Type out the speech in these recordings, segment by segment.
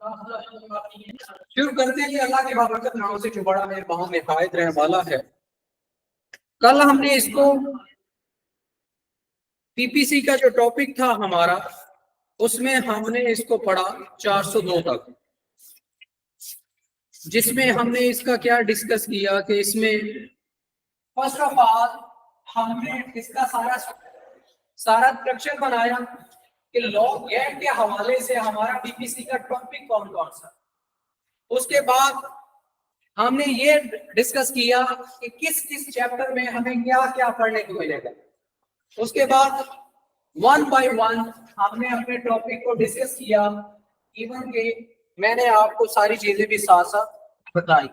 शुरू करते हैं कि अल्लाह के बाबरकत नाम से जो बड़ा मेहरबान निहायत रहने वाला है। कल हमने इसको पीपीसी का जो टॉपिक था हमारा, उसमें हमने इसको पढ़ा 402 तक, जिसमें हमने इसका क्या डिस्कस किया कि इसमें फर्स्ट ऑफ ऑल हमने इसका सारा स्ट्रक्चर बनाया कि लॉग गेट के हवाले से हमारा पीपीसी का टॉपिक कौन कौन सा। उसके बाद हमने ये डिस्कस किया कि किस किस चैप्टर में हमें क्या क्या पढ़ने को मिलेगा। उसके बाद वन बाय वन हमने अपने टॉपिक को डिस्कस किया, इवन के मैंने आपको सारी चीजें भी साथ साथ बताई।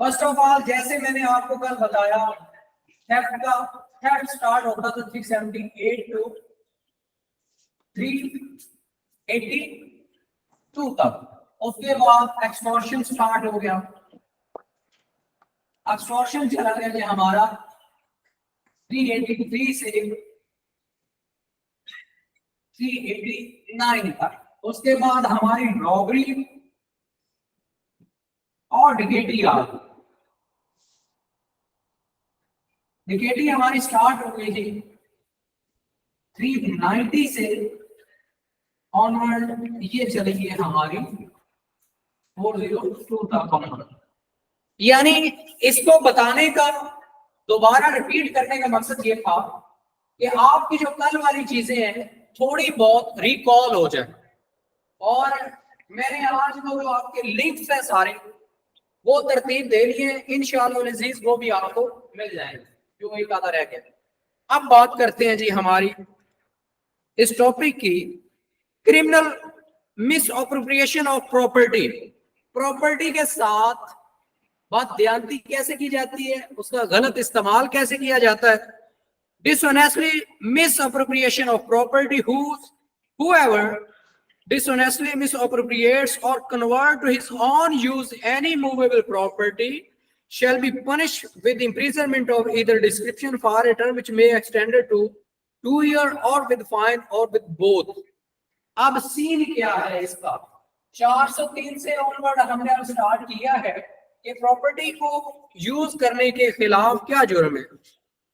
फर्स्ट ऑफ ऑल जैसे मैंने आपको कल बताया, थेफ्ट स्टार्ट होता था 378 टू 382 तक। उसके बाद एक्सटॉर्शन स्टार्ट हो गया। एक्सटॉर्शन चला गया कि हमारा 383 से 389 तक। उसके बाद हमारी रॉबरी और डिकेटी आ गई। डिकेटी हमारी स्टार्ट हो गई थी 390 से ऑनवर्ड, ये चली गई हमारी 402 तक। यानी इसको बताने का, दोबारा रिपीट करने का मकसद ये था कि आपकी जो कल वाली चीजें हैं थोड़ी बहुत रिकॉल हो जाए। और मैंने आज जो आपके लिंक्स हैं सारे वो तरतीब दे लिए, इंशाअल्लाह अज़ीज़ वो भी आपको मिल जाएंगे, जो एक आधा रह गया। अब बात करते हैं जी हमारी इस टॉपिक की, criminal misappropriation of property. Property के साथ बददियानती कैसे की जाती है, उसका गलत इस्तेमाल कैसे किया जाता है। Dishonestly misappropriation of property, whoever dishonestly misappropriates or convert to his own use any movable property shall be punished with imprisonment of either description for a term which may extend to 2 years or with fine or with both। अब scene क्या है इसका, 403 से onward हमने अब start किया है कि प्रॉपर्टी को यूज करने के खिलाफ क्या जुर्म है।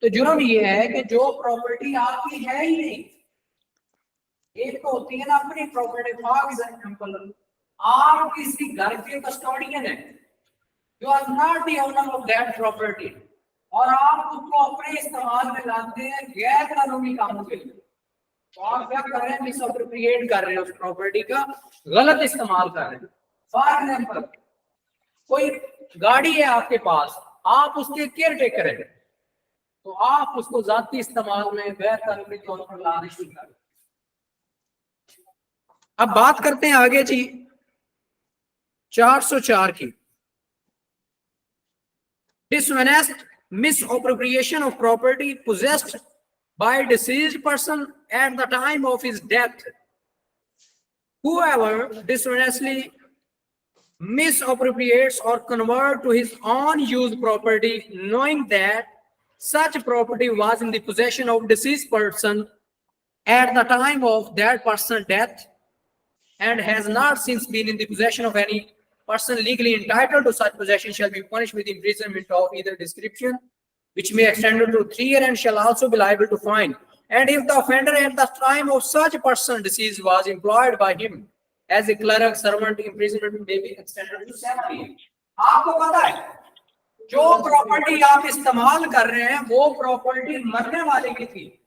तो जुर्म ये है कि जो प्रॉपर्टी आपकी है ही नहीं, एक तो होती है ना अपनी प्रॉपर्टी, फॉर एग्जांपल आप किसी घर के कस्टोडियन है, you are not the owner of that property, और आप उसको अपने इस्तेमाल में लाते हैं गैर कानूनी कामों के लिए। तो आप क्या कर रहे हैं, मिसअप्रोप्रिएट कर रहे हैं, उस प्रॉपर्टी का गलत इस्तेमाल कर रहे हैं। फॉर एग्जांपल कोई गाड़ी है आपके पास, आप उसके केयर टेकर हैं, तो आप उसको जाती इस्तेमाल में गैर कानूनी तौर पर लाने शुरू कर। अब बात करते हैं आगे जी 404 की, dishonest misappropriation of property possessed by a deceased person at the time of his death. Whoever dishonestly misappropriates or convert to his own use property knowing that such property was in the possession of deceased person at the time of that person's death and has not since been in the possession of any person legally entitled to such possession shall be punished with imprisonment of either description which may extend to 3 years and shall also be liable to fine. And if the offender at the time of such person deceased was employed by him as a clerk, servant, imprisonment may be extended to 7 years. आपको पता है जो property आप इस्तेमाल कर रहे हैं वो प्रॉपर्टी मरने वाले की थी,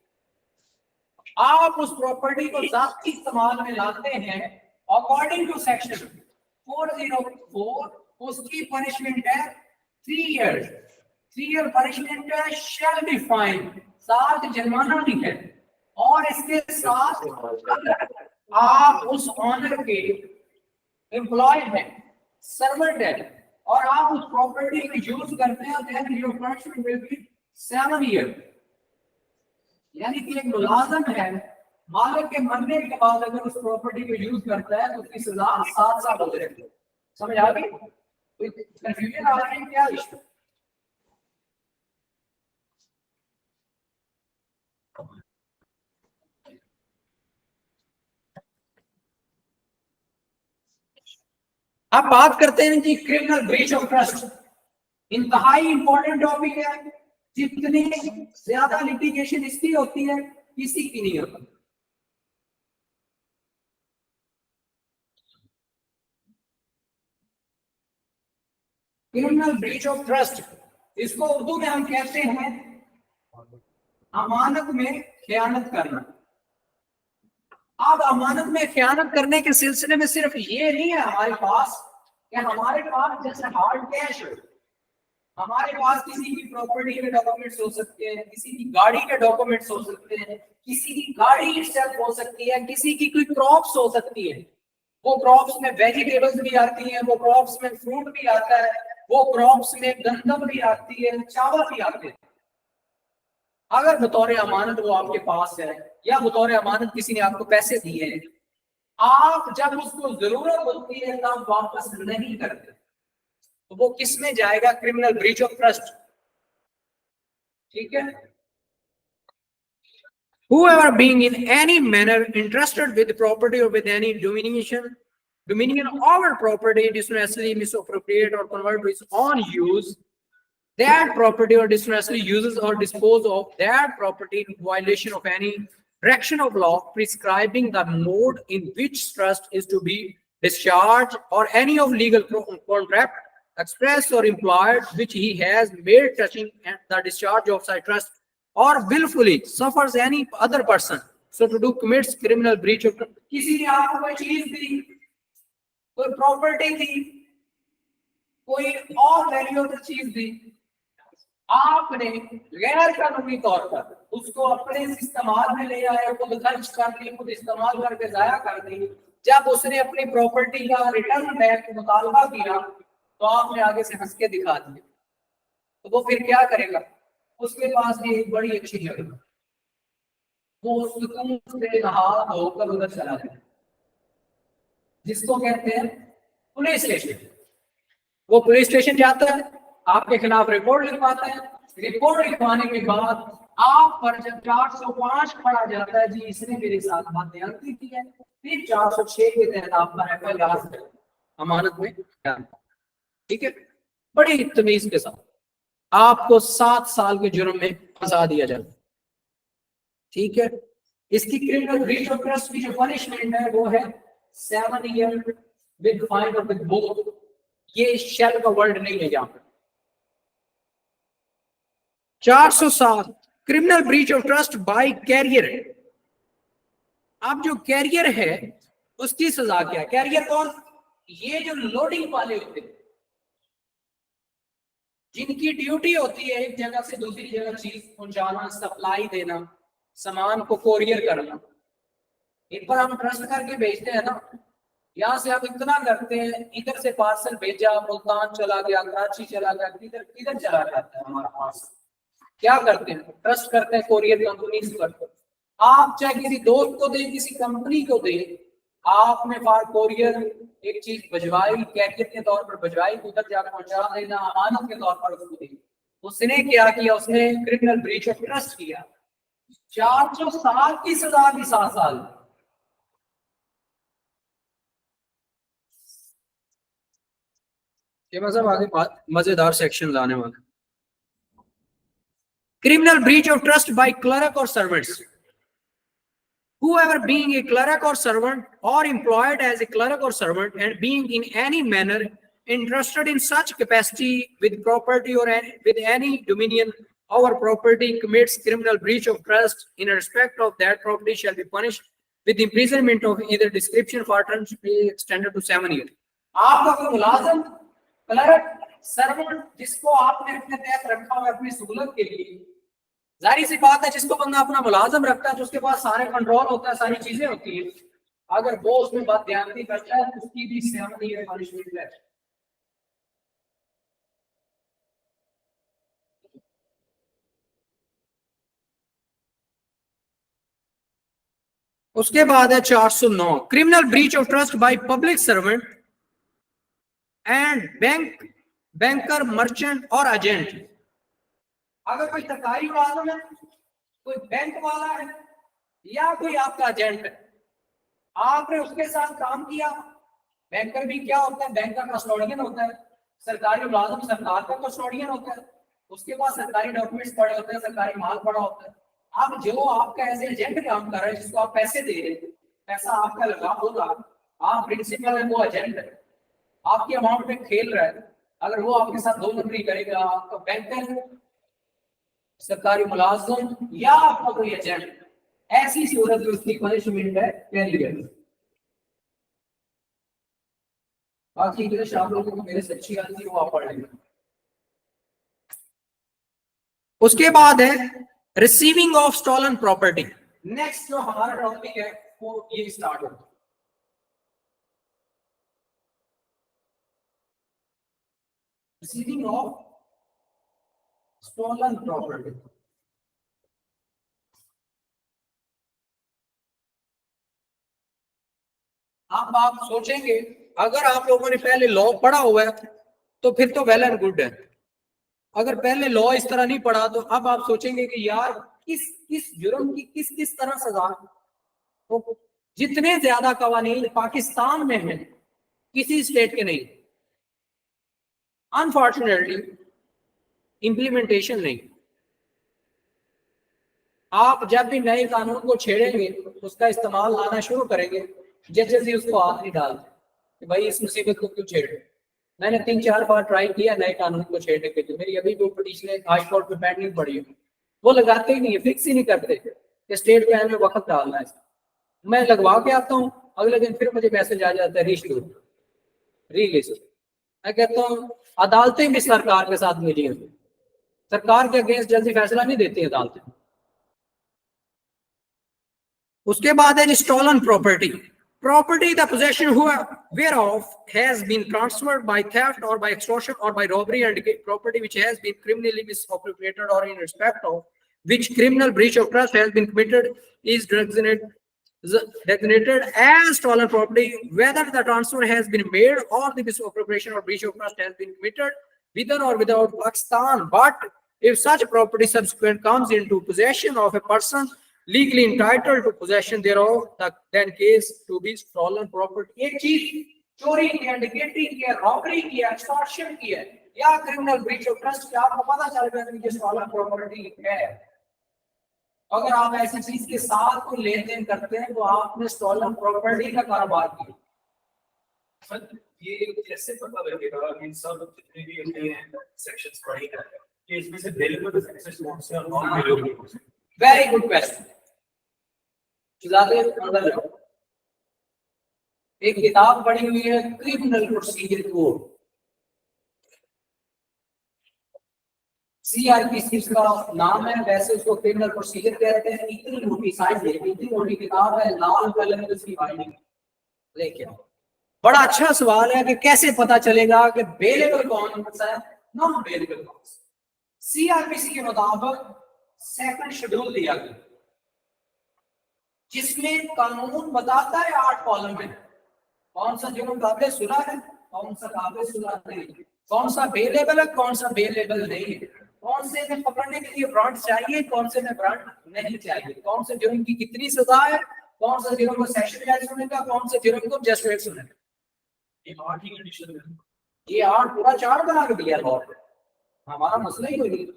आप उस प्रॉपर्टी को जाती इस्तेमाल में लाते हैं अकॉर्डिंग टू सेक्शन 404, उसकी पनिशमेंट है 3 years। 3 year पनिशमेंट है, शैल बी फाइन, साथ जुर्माना भी है। और इसके साथ आप उस ऑनर के एम्प्लॉय हैं, सर्वेंट है, और आप उस प्रॉपर्टी को यूज करते हैं, then your punishment will be 7 years। यानी कि एक मुलाजिम है, मालिक के मरने के बाद अगर उस प्रॉपर्टी को यूज करता है तो उसकी सजा 7 साल हो जाएगी। समझ आ गई? कोई कंफ्यूजन आ रही है क्या इशू? अब बात करते हैं जी क्रिमिनल ब्रीच ऑफ ट्रस्ट। इंतहाई इंपॉर्टेंट टॉपिक है। जितनी ज्यादा लिटिगेशन इसकी होती है किसी की नहीं होती। क्रिमिनल ब्रीच ऑफ ट्रस्ट, इसको उर्दू में हम कहते हैं अमानत में खयानत करना। अब अमानत में खयानत करने के सिलसिले में सिर्फ ये नहीं है हमारे पास कि हमारे पास जैसे हार्ड कैश है, हमारे पास किसी की प्रॉपर्टी के डॉक्यूमेंट्स हो सकते हैं, किसी की गाड़ी के डॉक्यूमेंट्स हो सकते हैं, किसी की गाड़ी इटसेल्फ हो सकती है, किसी की कोई क्रॉप्स हो सकती है। वो क्रॉप्स में वेजिटेबल्स भी आती हैं, वो क्रॉप्स में फ्रूट भी आता है, वो क्रॉप्स में गंदम भी आती है, चावल भी आते हैं। अगर बतौर अमानत वो आपके पास है या बतौर अमानत किसी ने आपको पैसे दिए हैं, आप जब उसको जरूरत होती है तब वापस नहीं करते, तो वो किस में जाएगा? Criminal breach of trust. ठीक है। Whoever being in any manner entrusted with property or with any dominion over property dishonestly misappropriate or convert to his own use that property or dishonestly uses or dispose of that property in violation of any direction of law prescribing the mode in which trust is to be discharged or any of legal contract express or implied which he has made touching the discharge of such trust or willfully suffers any other person so to do commits criminal breach of trust। किसी ने आपको कोई चीज दी, कोई property दी, कोई और valuable चीज दी, आपने गैर कानूनी तौर पर उसको अपने इस्तेमाल में ले आए, खुद खर्च कर ली, खुद इस्तेमाल करके जाया कर दी। जब उसने अपनी प्रॉपर्टी का रिटर्न बैक मुतालबा किया तो आपने आगे से हंस के दिखा दिया, तो वो फिर क्या करेगा? उसके पास भी एक बड़ी अच्छी जगह, वो सुकून से नहा धोकर उधर चला जाए, जिसको कहते हैं पुलिस स्टेशन। वो पुलिस स्टेशन जाता है, आपके खिलाफ रिपोर्ट लिखवाता है, रिपोर्ट लिखवाने के बाद आप पर जब 405 पढ़ा जाता है, जी इसने मेरे साथ बदतमीजी की है, फिर 406 के तहत आप पर एफआईआर अमानत में। ठीक है, बड़ी तमीज के साथ आपको 7 साल के जुर्म में फंसा दिया जाता है। ठीक है, इसकी क्रिमिनल ब्रीच ऑफ ट्रस्ट की जो पनिशमेंट है वो है 7 ईयर विद फाइन और विद बोथ। ये शेल का वर्ड नहीं है यहाँ पर। 407 criminal breach of trust by carrier. अब जो कैरियर है उसकी सजा क्या है? कैरियर कौन? ये जो लोडिंग वाले होते हैं, जिनकी ड्यूटी होती है एक जगह से दूसरी जगह चीज पहुंचाना, सप्लाई देना, सामान को कोरियर करना। इन पर हम ट्रस्ट करके भेजते हैं ना, यहाँ से हम इतना करते हैं, इधर से पार्सल भेजा, मुल्तान चला गया, कराची चला गया, किधर किधर चला जाता है हमारा पार्सल। क्या करते हैं? ट्रस्ट करते हैं कोरियर कंपनी पर। आप चाहे किसी दोस्त को दें, किसी कंपनी को दें, आपने फॉर कोरियर एक चीज भिजवाई, कैरियर के तौर पर भिजवाई, उधर जाकर पहुंचा देना, अमानत के तौर पर उसको दी। उसने क्या किया? उसने क्रिमिनल ब्रीच ऑफ ट्रस्ट किया। 400 साल की सजा भी 7 साल। ये मतलब आगे मजेदार सेक्शन आने वाले। Criminal breach of trust bye clerk और servants. Whoever being a clerk or servant or employed as a clerk or servant and being in any manner entrusted in such capacity with property or with any dominion over property commits criminal breach of trust in respect of that property shall be punished with imprisonment of either description for terms to be extended to 7 years। आपका कोई मुलाजिम, clerk, servant जिसको आपने अपने तहत रखा हुआ अपनी सहूलत के लिए, जाहिर सी बात है जिसको बंदा अपना मुलाजिम रखता है तो उसके पास सारे कंट्रोल होता है, सारी चीजें होती है, अगर वो उसमें बात ध्यान नहीं करता है तो उसकी भी 7 ईयर पनिशमेंट है। उसके बाद है 409 criminal breach of trust by public servant and banker, merchant और एजेंट। अगर कोई सरकारी मुलाजिम है, कोई बैंक वाला है या कोई आपका एजेंट है, आपने उसके साथ काम किया, बैंकर भी क्या होता है, बैंक का कस्टोडियन होता है, सरकारी मुलाजिम सरकार का कस्टोडियन होता है, उसके बाद सरकारी डॉक्यूमेंट्स पड़े होते हैं, सरकारी माल पड़ा होता है। अब जो आपका एज एजेंट काम कर रहा है, जिसको आप पैसे दे रहे हैं, पैसा आपका लगा होगा, आप प्रिंसिपल है, वो एजेंट है, आपके अमाउंट में खेल रहा है, अगर वो आपके साथ दो नंबरी करेगा, आपका बैंकर, सरकारी मुलाजिम या आपका कोई एजेंट, ऐसी सूरत में उसकी पनिशमेंट है फेलियर। बाकी इंग्लिश आप लोगों को मेरे से अच्छी आती है, वो आप पढ़ लेंगे। उसके बाद है receiving of stolen property. Next जो हमारा टॉपिक है वो ये स्टार्ट होता है। Receiving of stolen property. अब आप सोचेंगे, अगर आप लोगों ने पहले लॉ पढ़ा हुआ है तो फिर तो वेल एंड गुड है, अगर पहले लॉ इस तरह नहीं पढ़ा तो अब आप सोचेंगे कि यार किस किस जुर्म की किस किस तरह सजा। तो जितने ज्यादा कवानीन पाकिस्तान में हैं, किसी स्टेट के नहीं, अनफॉर्चुनेटली इंप्लीमेंटेशन नहीं। आप जब भी नए कानून को छेड़ेंगे, उसका इस्तेमाल लाना शुरू करेंगे, जैसे ही उसको हाथ नहीं डालते कि भाई इस मुसीबत को क्यों छेड़े। मैंने 3-4 बार ट्राई किया नए कानून को छेड़ने के लिए, मेरी अभी जो पिटीशन हाई कोर्ट में पेंडिंग पड़ी है, वो लगाते ही नहीं है, फिक्स ही नहीं करते कि स्टेट प्लान में वक्त डालना है। मैं लगवा के आता हूँ, अगले दिन फिर मुझे मैसेज आ जाता है रीशेड्यूल रिलीज। मैं कहता हूँ अदालतें भी सरकार के साथ मिली हैं, सरकार के अगेंस्ट जल्दी फैसला नहीं देती अदालतें। उसके बाद है stolen property. Property the possession whereof has been transferred by theft or by extortion or by robbery, and property which has been criminally misappropriated or in respect of which criminal breach of trust has been committed is designated as stolen property, whether the transfer has been made or the misappropriation or breach of trust has been committed within or without Pakistan. But if such property subsequent comes into possession of a person legally entitled to possession thereof, then case to be stolen property। एक चीज चोरी की है, डकैती की है, robbery की है, एक्सटॉर्शन की है या क्रिमिनल ब्रीच ऑफ ट्रस्ट की, आपको पता चल गया कि ये स्टॉलन प्रॉपर्टी है। अगर आप ऐसी चीज के साथ कोई लेन देन करते हैं तो आपने स्टॉलन प्रॉपर्टी का कारोबार किया। ये कैसे पता लगेगा इन सब जितने भी हमने सेक्शंस पढ़े हैं कि इसमें से वेरिएबल एक्सेस कौन से और नॉन वेरिएबल कौन से? Very good question. एक किताब पढ़ी हुई है क्रिमिनल प्रोसीजर कोड, CRPC का नाम है, वैसे उसको क्रिमिनल प्रोसीजर कहते हैं। इतनी मोटी साइज है, इतनी मोटी किताब है, लाल कलर में उसकी बाइंडिंग। लेकिन बड़ा अच्छा सवाल है कि कैसे पता चलेगा कि बेलेबल कौन सा है, नॉन बेलेबल कौन सा। CRPC के मुताबिक सेकंड शेड्यूल दिया गया जिसमें कानून बताता है 8 कॉलम में कौन सा जुर्म काबिल सुलह है, कौन सा काबिल सुलह नहीं, कौन सा बेलेबल है, कौन सा बेलेबल नहीं है, कौन से में पकड़ने के लिए वारंट चाहिए, कौन से में वारंट नहीं चाहिए, कौन से जुर्म की कितनी सजा है, कौन सा जुर्म को सेशन जज सुनेगा, कौन से जुर्म को जस्टिस सुनेगा। ये 8 ही कंडीशन है, ये 8 पूरा 4 बना के दिया लॉ, हमारा मसला ही कोई नहीं।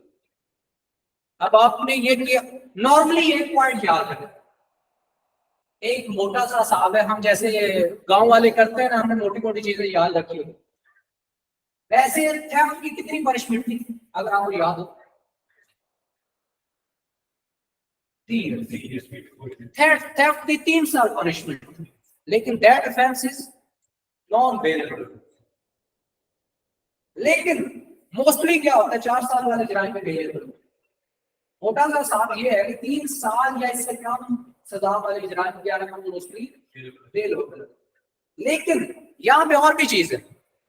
अब आपने ये किया, नॉर्मली एक पॉइंट याद रखें, एक मोटा सा हिसाब है, हम जैसे गांव वाले करते हैं ना, हमने मोटी मोटी चीजें याद रखी। वैसे थेफ्ट की कितनी पनिशमेंट थी अगर आपको याद हो? 3। थेफ्ट की 3 साल पनिशमेंट, लेकिन that offence is non bailable. लेकिन मोस्टली क्या होता है, 4 साल वाले जुर्म में बेलेबल। मोटा सा हिसाब ये है कि 3 साल या इससे कम सजा वाले जुर्म के आगे मोस्टली बेलेबल। लेकिन यहाँ पे और भी चीज है,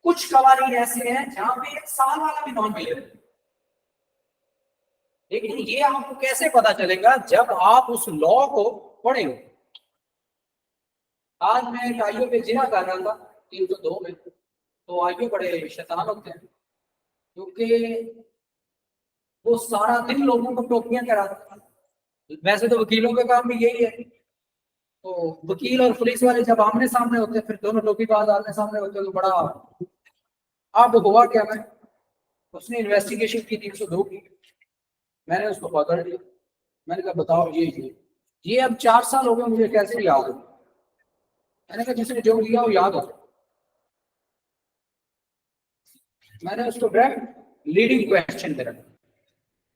कुछ कवानीन ऐसे हैं जहां पे 1 साल वाला भी नॉन बेलेबल। लेकिन ये आपको कैसे पता चलेगा? जब आप उस लॉ को पढ़ेंगे। आज मैं एक आईओ पे जिना कर रहा था 302 में, तो आईओ बड़े शैतान होते हैं क्योंकि वो सारा दिन लोगों को टोपियां कराता है। वैसे तो वकीलों का काम भी यही है, तो वकील और पुलिस वाले जब आमने सामने होते हैं, फिर दोनों धोखेबाज आमने सामने होते हैं, तो बड़ा। अब हुआ क्या, मैं उसने इन्वेस्टिगेशन की 302 की, मैंने उसको पकड़ लिया। मैंने कहा बताओ ये अब 4 साल हो गए, मुझे कैसे याद हो? मैंने कहा जिसने जो लिया वो याद हो। मैंने उसको डायरेक्ट लीडिंग क्वेश्चन करा।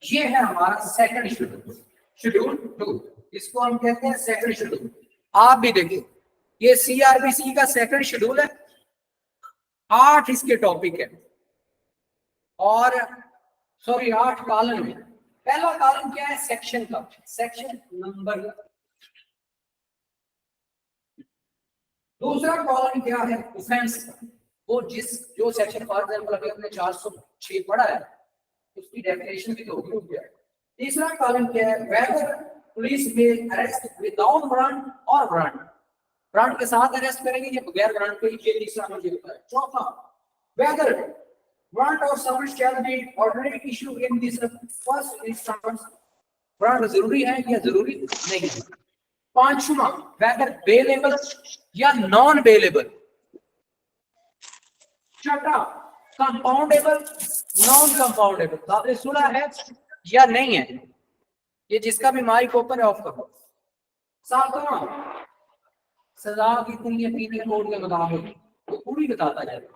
ये है हमारा सेकंड शेड्यूल, शेड्यूल 2, इसको हम कहते हैं सेकंड शेड्यूल। आप भी देखिए, ये सीआरबीसी का सेकंड शेड्यूल है, 8 इसके टॉपिक है, और सॉरी 8 कॉलम है। पहला कॉलम क्या है? सेक्शन का, सेक्शन नंबर। दूसरा कॉलम क्या है? ऑफेंस का, वो जो सेक्शन फॉर एग्जांपल अभी हमने 406 पढ़ा है, उसकी डेफिनेशन भी तो हो गया। तीसरा कॉलम क्या है? वेदर पुलिस में अरेस्ट विदाउट वारंट और वारंट, वारंट के साथ अरेस्ट करेंगे या बगैर वारंट के, ये तीसरा मुझे बताया। चौथा, वेदर वारंट और summons shall be ordinary issue in this first instance, warrant जरूरी है या जरूरी नहीं है। पांचवा, वेदर बेलेबल या नॉन बेलेबल। छठा, कंपाउंडेबल नॉन कंपाउंडेबल, आपने सुना है या नहीं है? ये जिसका भी माइक ओपन है ऑफ करो। सातवां, सजा कितनी है पीने कोड के मुताबिक, तो पूरी बताता जाएगा।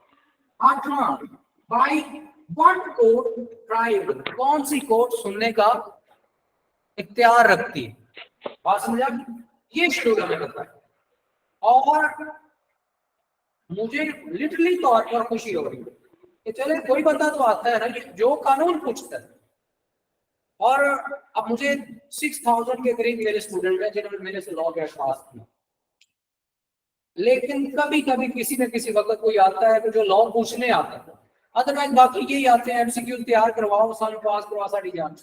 आठवां, बाई व्हाट कोड ट्राइबल, कौन सी कोड सुनने का इख्तियार रखती है, बात समझा? ये शेड्यूल हमें पता है। और मुझे लिटरली तौर पर खुशी हो रही है कि चले कोई बंदा तो आता है ना कि जो कानून पूछता है। और अब मुझे 6000 के करीब मेरे स्टूडेंट हैं जिन्होंने मेरे से लॉ का पास किया, लेकिन कभी कभी किसी न किसी वक्त कोई आता है कि जो लॉ पूछने आता है, अदरवाइज बाकी यही आते हैं एमसीक्यू तैयार करवाओ, साल पास करवा साड़ी जान।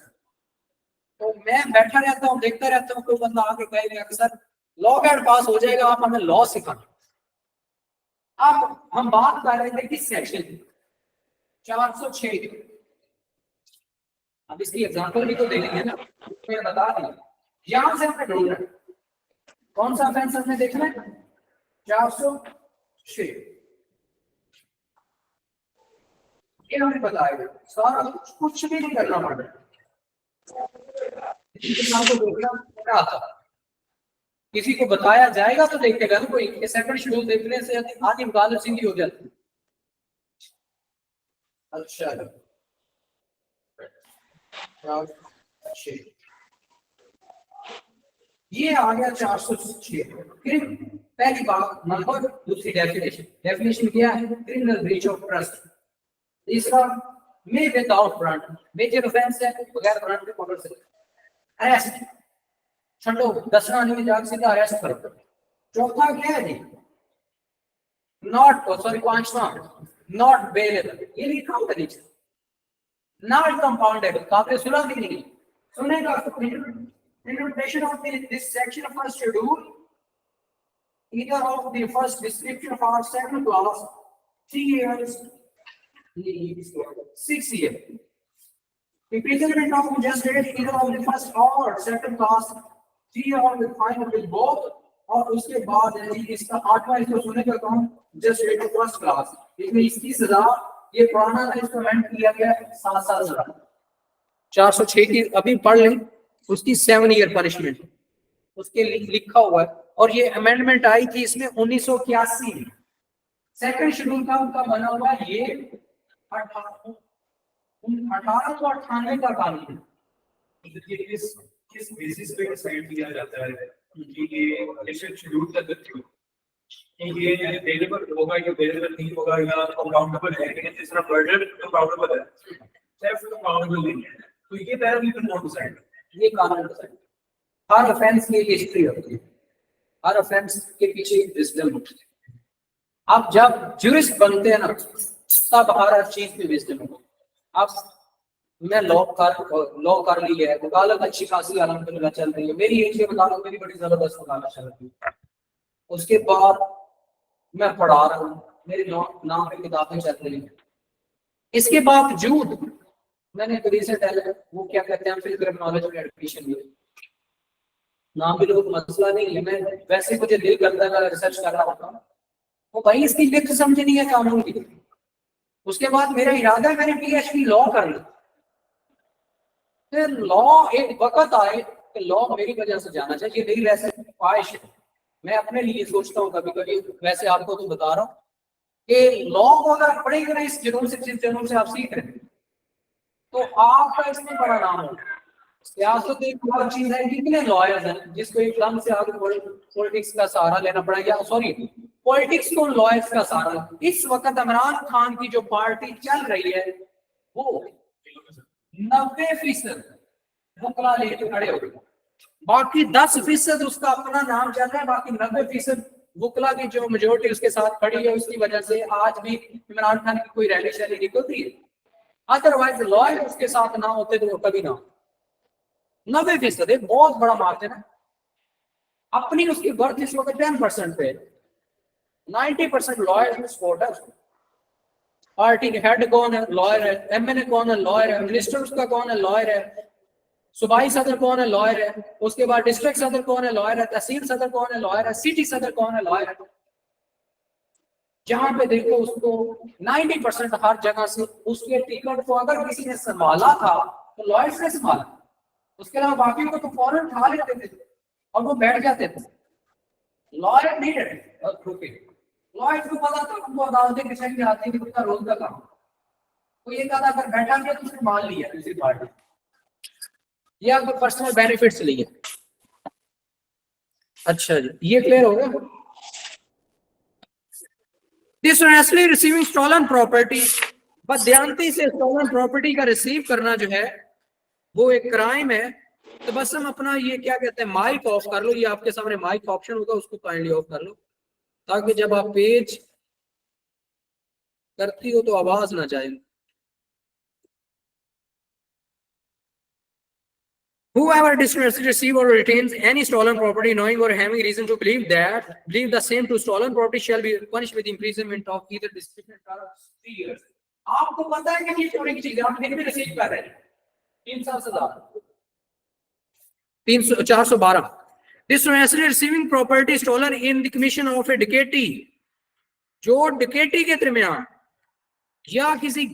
तो मैं बैठा रहता हूँ, देखता रहता हूँ, कोई बंदा आके कहेगा कि सर लॉ कैड पास हो जाएगा, आप हमें लॉ सिखाना। अब हम बात कर रहे थे किस सेक्शन की? 406 की। अब इसकी एग्जांपल भी तो देनी है ना, मैं बता दी। यहां से हमने ढूंढना कौन सा ऑफेंस हमने देखना है, 406। ये हमें बताएगा, सारा कुछ भी नहीं करना पड़ेगा। किसी को बताया जाएगा तो देखेगा ना कोई, सेकंड शेड्यूल देखने से आधी मुकाबले सीधी हो जाती है। अच्छा, ये आ गया 406। फिर पहली बात नंबर, दूसरी डेफिनेशन। डेफिनेशन क्या है? Criminal breach of trust. तीसरा, मे विदाउट वारंट, मेजर ऑफेंस है, बगैर वारंट के पकड़ सकते। अरेस्ट, छठो 10वां नहीं जाग सीधा अरेस्ट करो। चौथा क्या है जी? नॉट, सॉरी 5वां, नॉट बेलेबल, ये लिखा होगा नीचे। नॉट कंपाउंडेबल, काफी सुना भी नहीं सुनेगा। Interpretation of this section of our schedule, either of the first description of our second class, 3 years, 6 years. Imprisonment of just either of the first or second class, 3 years with final with both, और उसके बाद इसका 8वां इसको सुने का कौन? Just rate of first class. इसमें इसकी सजा, ये पुराना था, इसको अमेंड किया गया 7 साल सजा। 406 की अभी पढ़ लें, उसकी 7 ईयर पनिशमेंट उसके लिखा हुआ है। और ये अमेंडमेंट आई थी इसमें 1981 में। सेकंड शेड्यूल का उनका बना हुआ ये 1898 का कानून। किस बेसिस पे डिसाइड किया जाता है कि ये शेड्यूल का ये अवेलेबल होगा या अवेलेबल नहीं होगा या कंपाउंडेबल है, लेकिन इस तरह बर्डन कंपाउंडेबल है, थेफ्ट कंपाउंडेबल नहीं है, तो ये पैरामीटर कौन डिसाइड? ये कानून डिसाइड। हर ऑफेंस की हिस्ट्री होती है, हर ऑफेंस के पीछे विजडम होती है। आप जब ज्यूरिस्ट बनते हैं ना, तब हर चीज में विजडम होती है। अब मैं लॉ कर लिया है, वकालत अच्छी खासी अलहमदुलिल्लाह चल रही है, मेरी एज के मुताबिक मेरी बड़ी जबरदस्त वकालत चल रही है। उसके बाद मैं पढ़ा रहा हूँ, मेरे नाम पे किताबें चल रही हैं। इसके बावजूद मैंने वो क्या कहते हैं फिर क्रिमिनोलॉजी में एडमिशन लिया। नाम भी लोग मसला नहीं है, मैं वैसे मुझे दिल करता है रिसर्च कर रहा होता हूँ। तो भाई इसकी लिख समझ नहीं है कानून की। उसके बाद मेरा इरादा है मैंने PhD लॉ करना। फिर लॉ एक वक्त आए कि लॉ मेरी वजह से जाना चाहिए, मेरी वैसे ख्वाहिश है। मैं अपने लिए सोचता हूँ कभी कभी, वैसे आपको तो बता रहा हूँ कि लॉ को अगर पढ़ेंगे ना इस जुनून से, जिस जुनून से आप सीख रहे हैं, तो आपका इसमें बड़ा नाम होगा। सियासत एक और चीज है, कितने लॉयर्स हैं जिसको एकदम से आगे पॉलिटिक्स का सहारा लेना पड़ा, या सॉरी पॉलिटिक्स को लॉयर्स का सहारा। इस वक्त इमरान खान की जो पार्टी चल रही है वो 90% वकला लेके खड़े हो गए, बाकी 10% उसका अपना नाम चल रहा है, बाकी 90% वकला की जो मेजोरिटी उसके साथ खड़ी है, उसकी वजह से आज भी इमरान खान की कोई रैली शैली निकलती है। अदरवाइज लॉयर उसके साथ ना होते तो वो कभी ना। 90% एक बहुत बड़ा मार्जिन है। अपनी उसकी वर्थ इस वक्त 10% पे, 90% लॉयर में सपोर्ट है उसको। पार्टी के हेड कौन है? लॉयर है। MNA कौन है? लॉयर है। मिनिस्टर उसका कौन है? लॉयर है। सूबाई सदर कौन है? लॉयर है। उसके बाद डिस्ट्रिक्ट सदर कौन है? लॉयर है। तहसील सदर कौन है? लॉयर है। सिटी सदर कौन है? लॉयर है। जहां पे देखो उसको 90% हर जगह से उसके टिकट को अगर किसी ने संभाला था तो लॉयर्स ने संभाला, उसके अलावा बाकी को तो फौरन उठा लेते थे और वो बैठ जाते थे। लॉयर नहीं रहते और रुके। लॉयर को पता था उनको अदालतें किसी आती थी, उसका रोज का काम। तो ये कहा अगर बैठा गया तो उसने मान लिया किसी पार्टी या कोई पर्सनल बेनिफिट्स लिए। अच्छा जी, ये क्लियर हो गया। डिसऑनेस्टली रिसीविंग स्टॉलन प्रॉपर्टी, बदयांती से स्टॉलन प्रॉपर्टी का रिसीव करना जो है वो एक क्राइम है। तो बस हम अपना ये क्या कहते हैं माइक ऑफ कर लो, ये आपके सामने माइक ऑप्शन होगा, उसको काइंडली ऑफ कर लो ताकि जब आप पेज करती हो तो आवाज ना जाए। Whoever dishonestly receives or retains any stolen property, knowing or having reason to believe the same to stolen property, shall be punished with imprisonment of either discretion or 3 years. आपको पता है कि ये चोरी की चीज है, आप फिर भी रिसीव कर रहे हैं 3 साल सजा। 412 dishonestly receiving property stolen in the commission of a डकैती, जो डकैती के दरमियान या किसी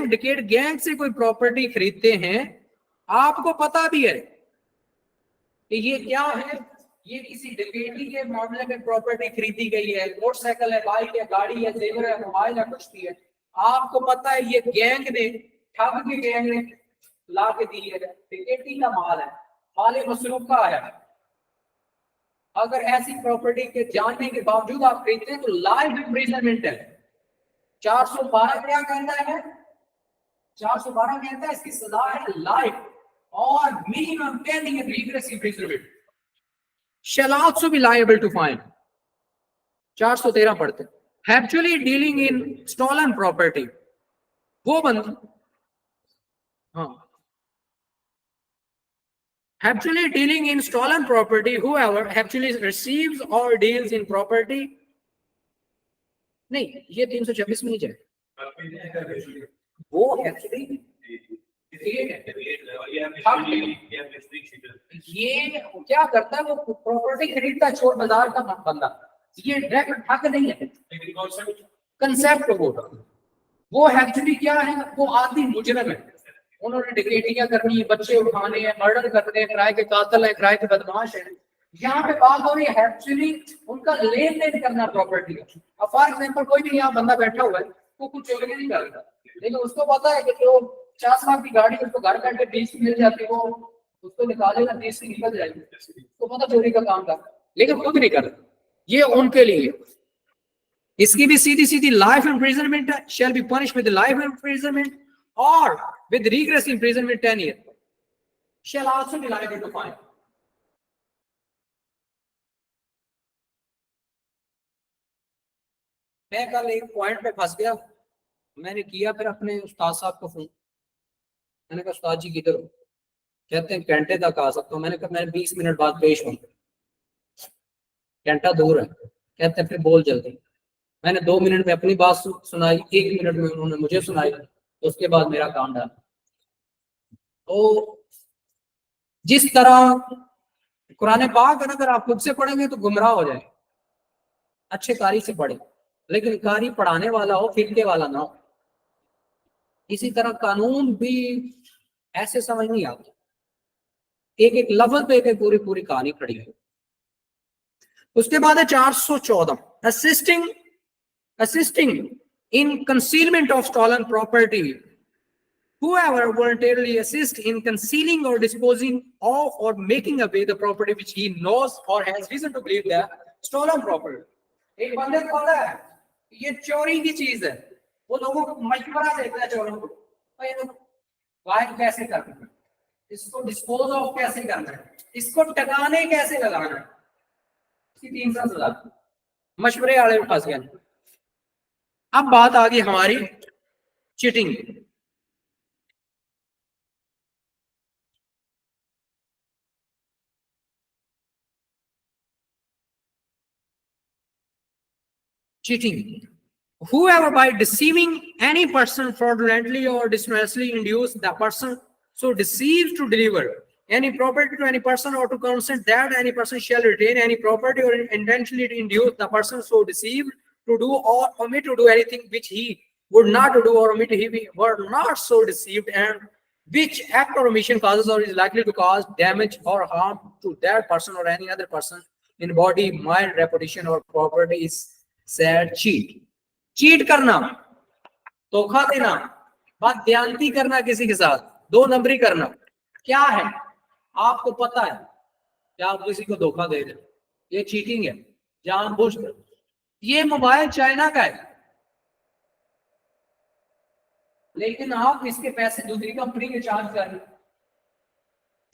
डकैत गैंग से कोई प्रॉपर्टी खरीदते हैं, आपको पता भी है कि ये क्या है, ये किसी डकैती के मामले में प्रॉपर्टी खरीदी गई है, मोटरसाइकिल है, बाइक है, गाड़ी है, जेवर है, मोबाइल है, कुछ भी है, आपको पता है ये गैंग ने, ठग के गैंग ने ला के दी है, डकैती का माल है, माल मसरूफ का है। अगर ऐसी प्रॉपर्टी के जानने के बावजूद आप खरीदते हैं तो लाइफ इम्प्रिजनमेंट है। 412 क्या कहता है? 412 कहता है इसकी सजा है लाइफ और minimum 10 year rigorous imprisonment shall also be liable to fine। 413 पढ़ते habitually dealing in stolen property, वो बंदा, हाँ, habitually dealing in stolen property, whoever habitually receives or deals in property, नहीं ये 326 में ही जाए, वो एक्चुअली ये क्या करता है, वो प्रॉपर्टी खरीदता है चोर बाजार का बंदा, ये डायरेक्ट ठग नहीं है, कंसेप्ट वो एक्चुअली क्या है, वो आदि मुजरिम है, उन्होंने डकैतियां करनी है, बच्चे उठाने हैं, मर्डर करने हैं, किराए के कातिल है, किराए के बदमाश है। यहाँ पे बात हो रही है एक्चुअली उनका लेन देन करना प्रॉपर्टी का। अब फॉर एग्जाम्पल कोई भी यहाँ बंदा बैठा हुआ है वो कुछ चोरी नहीं करता, लेकिन उसको पता है कि जो 50 लाख की गाड़ी उसको घर बैठे 20 मिल जाती है, वो उसको निकालेगा 20 से निकल जाएगी, उसको पता चोरी का काम था, लेकिन खुद नहीं करता। ये उनके लिए इसकी भी सीधी सीधी लाइफ इम्प्रिजनमेंट है, shall be punished with life imprisonment और with rigorous imprisonment 10 years, shall also be liable to fine. मैं कल एक पॉइंट पे फंस गया, मैंने किया फिर अपने उस्ताद साहब को फोन, मैंने कहा उस्ताद जी किधर हो? कहते हैं घंटे तक आ सकता हूँ। मैंने कहा मैं 20 मिनट बाद पेश हूँ, घंटा दूर है। कहते हैं फिर बोल जल्दी। मैंने 2 मिनट में अपनी बात सुनाई, 1 मिनट में उन्होंने मुझे सुनाई, तो उसके बाद मेरा काम डाला। तो जिस तरह कुरान पाक अगर आप खुद से पढ़ेंगे तो गुमराह हो जाए। अच्छे कारी से पढ़े, लेकिन कारी पढ़ाने वाला हो, फिरके वाला ना हो। इसी तरह कानून भी ऐसे समझ नहीं आता, एक एक लफ्ज पे एक पूरी पूरी कहानी खड़ी है। उसके बाद है 414, assisting in concealment of stolen property. Whoever voluntarily assists in concealing or disposing of or making away the property which he knows or has reason to believe that stolen property. एक बंदे को पता है ये चोरी की चीज है, वो लोगों को मशवरा देता है चोरों को, भाई ये गायब कैसे करना है, इसको डिस्पोज ऑफ कैसे करना है, इसको टकाने कैसे लगाना है, इसकी 300 सजा, मशवरे वाले फंस गए। अब बात आ गई हमारी cheating. Cheating. Whoever by deceiving any person fraudulently or dishonestly induce the person so deceives to deliver any property to any person or to consent that any person shall retain any property or intentionally to induce the person so deceived to do or omit to do anything which he would not do or omit he were not so deceived, and which act or omission causes or is likely to cause damage or harm to that person or any other person in body, mind, reputation or property is said cheat. Cheat करना, धोखा देना, बदयांती करना, किसी के साथ दो नंबरी करना, क्या है आपको पता है कि आप किसी को धोखा दे रहे हैं, ये चीटिंग है जानबूझकर। ये मोबाइल चाइना का है, लेकिन आप इसके पैसे दूसरी कंपनी के चार्ज कर रहे हैं,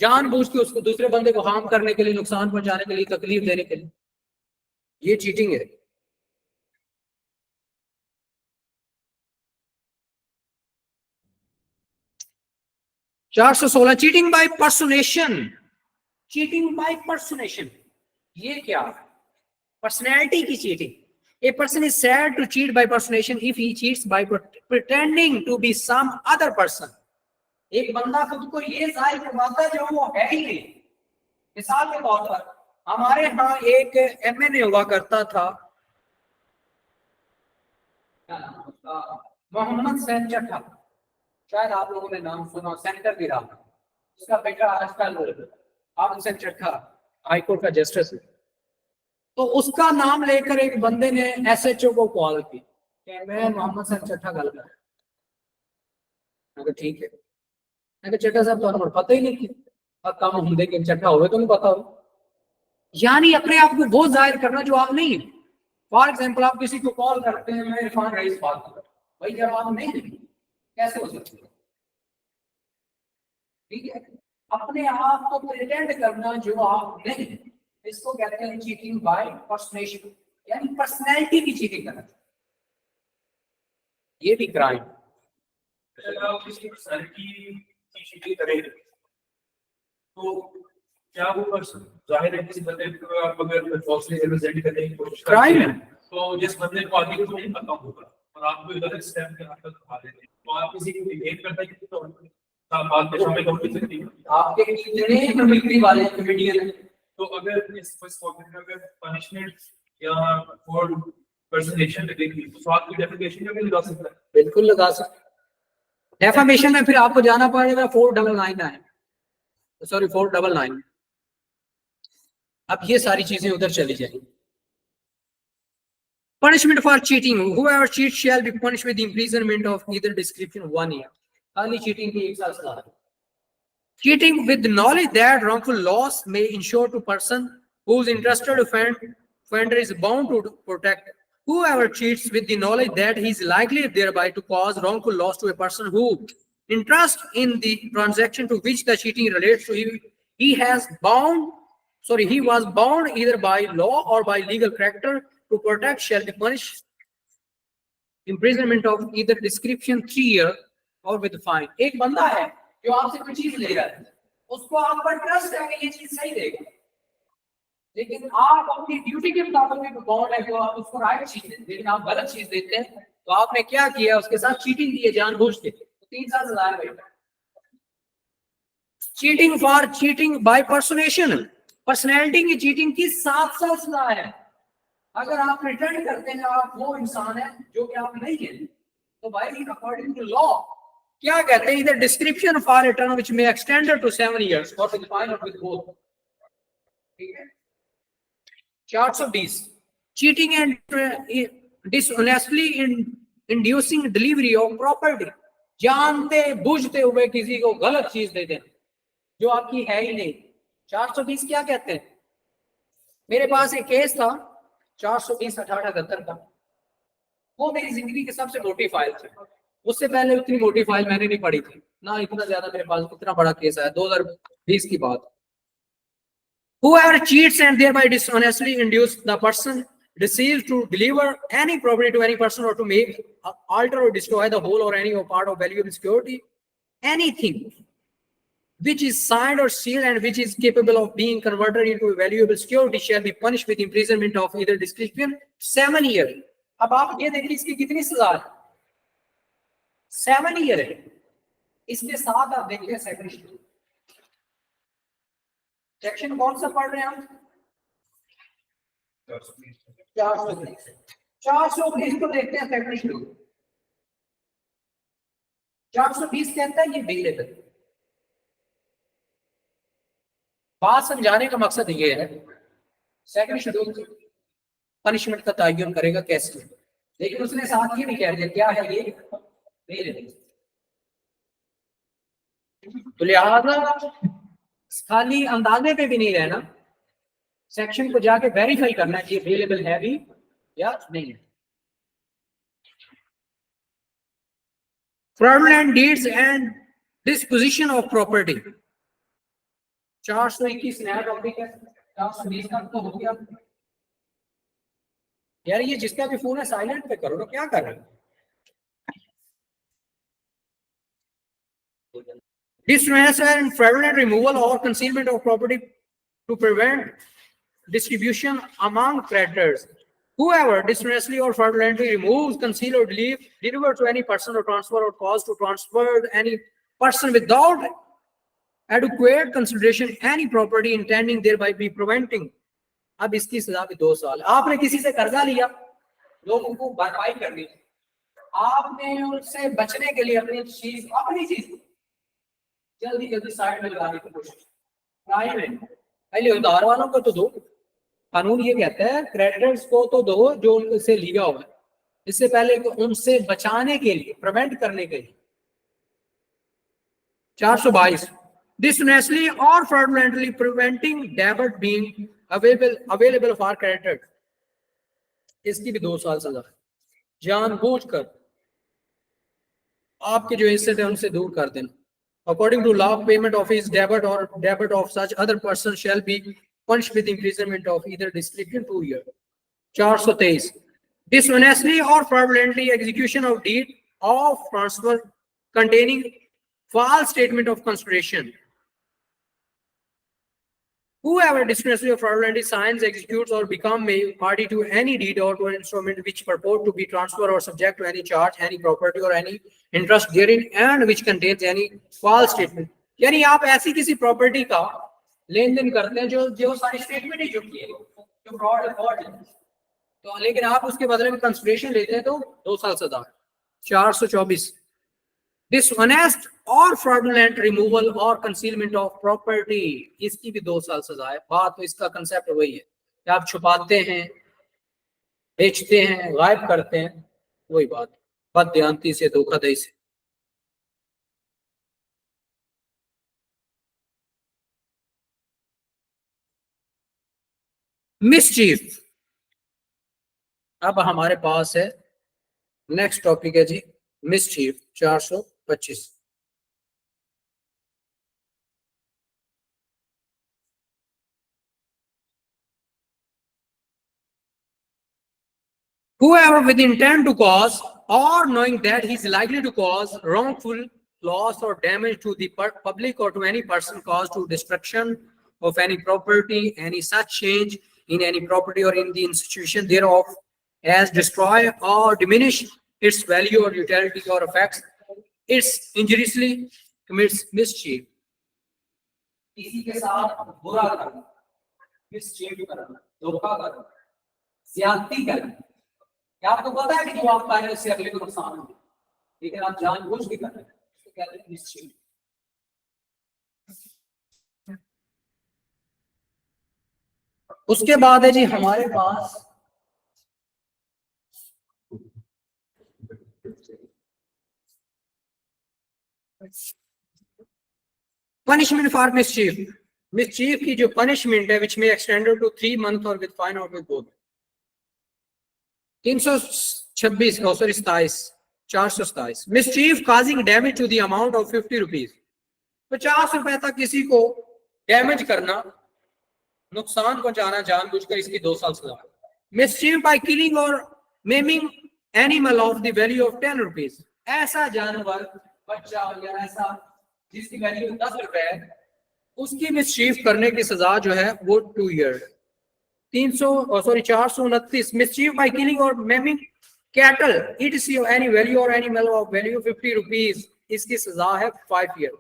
जानबूझ के उसको दूसरे बंदे को हार्म करने के लिए, नुकसान पहुंचाने के लिए, तकलीफ देने के लिए, ये चीटिंग है। चार सौ 16 चीटिंग बाय पर्सोनेशन। चीटिंग बाय पर्सोनेशन ये क्या है? पर्सनैलिटी की cheating. A person is said to cheat by personation if he cheats by pretending to be some other person. एक बंदा खुद को ये जाहिर करवाता है जो वो है ही नहीं। मिसाल के तौर पर हमारे यहाँ एक एमएनए हुआ करता था, मोहम्मद सैन चट्टा, शायद आप लोगों ने नाम सुना, सेनेटर भी रहा। उसका बेटा आजकल आप सैन चट्टा हाईकोर्ट का जस्टिस है। तो उसका नाम लेकर एक बंदे ने एसएचओ को कॉल की कि मैं मोहम्मद सैन चट्टा गल कर, ठीक है। मैं चट्टा साहब तो पता ही नहीं कि कम होंगे कि चट्टा हुए तो नहीं पता हो, यानी अपने आप को वो जाहिर करना जो आप नहीं। फॉर एग्जाम्पल आप किसी को कॉल करते हैं, मैं इरफान रईस बात कर, भाई जब आप नहीं कैसे हो सकते? ठीक है, अपने आप को प्रेजेंट करना जो आप नहीं, इसको कहते हैं चीटिंग बाय पर्सनेशन, यानी पर्सनैलिटी की चीटिंग करना, ये भी क्राइम। चीटिंग करें तो क्या वो पर्सन जाहिर है किसी बंदे को आप अगर फॉल्सली रिप्रेजेंट करने की कोशिश क्राइम है, तो जिस बंदे को आगे को नहीं पता होगा और आपको गलत स्टेप के हाथ खा देते हैं, तो आप किसी को बिहेव करते हैं तो बात में शामिल हो सकती है। आपके कितने मिलिट्री वाले कमेडियन हैं, तो अगर इस फर्स्ट अगर पनिशमेंट या फॉर पर्सनेशन लगेगी तो आप की डेफिनेशन में भी लगा सकता है। बिल्कुल लगा सकते। डेफामेशन में फिर आपको जाना पड़ेगा 499 है, सॉरी 499। अब ये सारी चीजें उधर चली जाएंगी। Punishment for cheating. Whoever cheats shall be punished with imprisonment of either description 1 year. खाली cheating की 1 साल सजा है। Cheating with knowledge that wrongful loss may ensure to person whose interested offender is bound to protect. Whoever cheats with the knowledge that he is likely thereby to cause wrongful loss to a person who interest in the transaction to which the cheating relates to, he was bound either by law or by legal character to protect shall be punished imprisonment of either description 3 years or with fine. एक बंदा है जो आपसे कोई चीज ले रहा है, उसको आप पर ट्रस्ट है कि ये चीज सही देगा, लेकिन आप अपनी ड्यूटी के मुताबिक बाउंड है, तो आप उसको राइट चीज देते हैं, लेकिन आप गलत चीज देते हैं, तो आपने क्या किया? उसके साथ चीटिंग की है जानबूझ के, तो 3 साल सजा है। Cheating for cheating by personation. Personality की चीटिंग की 7 साल सजा है। अगर आप रिटर्न करते हैं आप वो इंसान है जो कि आप नहीं है, तो भाई अकॉर्डिंग टू लॉ क्या कहते हैं, इधर डिस्क्रिप्शन ऑफ आर return which may extended to 7 years और विद फाइन और विद बोथ। ठीक है। 420 cheating and dishonestly inducing delivery of property, जानते बूझते हुए किसी को गलत चीज दे देना जो आपकी है ही नहीं। 420 क्या कहते हैं? मेरे पास एक केस था 420/1878 का, वो मेरी जिंदगी की सबसे मोटी फाइल थी। उससे पहले उतनी मोटी फाइल मैंने नहीं पढ़ी थी ना, इतना ज्यादा मेरे पास इतना बड़ा केस आया 2020 की बात। Whoever cheats and thereby dishonestly induce the person receives to deliver any property to any person or to make, alter or destroy the whole or any part of valuable security, anything which is signed or sealed and which is capable of being converted into a valuable security shall be punished with imprisonment of either discretion 7 years. अब आप ये देखिए इसकी कितनी सजा है, 7 year है। इसके साथ आप देखिए सेक्शन कौन सा पढ़ रहे हैं हम? 420 को देखते हैं। सेक्शन 420 कहता है ये बेलेबल। बात समझाने का मकसद ये है, सेकंड शेड्यूल पनिशमेंट का तयन करेगा कैसे, लेकिन उसने साथ ये भी कह दिया क्या है ये बेलेबल। तो लिहाजा खाली अंदाजे पे भी नहीं रहना, सेक्शन को जाके वेरीफाई करना है कि अवेलेबल है भी या नहीं है। Fraudulent deeds and disposition of property 421 नया टॉपिक है। 420 का तो हो गया यार, ये जिसका भी फोन है साइलेंट पे करो ना, क्या कर रहे हो? Dismissal and fraudulent removal or concealment of property to prevent distribution among creditors. Whoever dishonestly or fraudulently removes, conceal or deliver to any person or transfer or cause to transfer any person without adequate consideration any property intending thereby be preventing. अब इसकी सजा भी 2 साल। आपने किसी से कर्जा लिया, लोगों को भरपाई करनी, आपने उससे बचने के लिए अपनी चीज जल्दी जल्दी साइड में लगाने की कोशिश, पहले उधार वालों को तो दो। कानून ये कहता है क्रेडिटर्स को तो दो जो उनसे लिया हुआ है, इससे पहले उनसे बचाने के लिए, प्रिवेंट करने के लिए। 422 dishonestly or fraudulently preventing debit being available for creditors, इसकी भी 2 साल सजा है। जानबूझकर आपके जो हिस्से थे उनसे दूर कर देना। According to law, payment of his debit or debit of such other person shall be punished with imprisonment of either discretion 2 years. 423 dishonestly or fraudulently execution of deed of transfer containing false statement of consideration. Whoever dishonestly or fraudulently signs, executes, or become a party to any deed or to an instrument which purport to be transferred or subject to any charge, any property or any interest therein, and which contains any false statement. यानी आप ऐसी किसी property का लेन then करते हैं जो सारी statement ही झूठी है, जो फ्रॉड है, तो लेकिन आप उसके बदले में कंसिडरेशन लेते हैं तो 2 साल सजा है। 424 dishonest or fraudulent removal or concealment of property, इसकी भी 2 साल सजा है। बात तो इसका कंसेप्ट वही है कि आप छुपाते हैं, बेचते हैं, गायब करते हैं, वही बात, बदध्यानती से, धोखाधड़ी से। मिसचीफ अब हमारे पास है, नेक्स्ट टॉपिक है जी mischief 425। Whoever with intent to cause or knowing that he is likely to cause wrongful loss or damage to the public or to any person cause to destruction of any property, any such change in any property or in the institution thereof as destroy or diminish its value or utility or affects its injuriously commits mischief. किसी के साथ बुरा करना, mischief करना, धोखा करना, ज्यादती करना। क्या आपको पता है कि जो आप कर रहे हैं उससे अगले को नुकसान हो, लेकिन आप जानबूझ के कर रहे हैं, तो कहते हैं मिसचीफ। उसके बाद है जी हमारे पास पनिशमेंट फॉर मिसचीफ। मिसचीफ की जो पनिशमेंट है विच में एक्सटेंडेड टू 3 मंथ और विद फाइन और with both. 326 sorry 27 427 mischief causing damage to the amount of 50 rupees. 50 रुपए तक किसी को डैमेज करना, नुकसान पहुंचाना जानबूझकर, इसकी 2 साल सजा। मिसचीफ बाय किलिंग और maiming animal of the value of 10 rupees. ऐसा जानवर, बच्चा या ऐसा जिसकी वैल्यू 10 रुपए है, उसकी मिसचीफ करने की सजा जो है वो 2 ईयर। 429 मिसचीफ बाय किलिंग और maiming cattle it's any value और एनिमल ऑफ वैल्यू 50 रुपीज, इसकी सजा है 5 year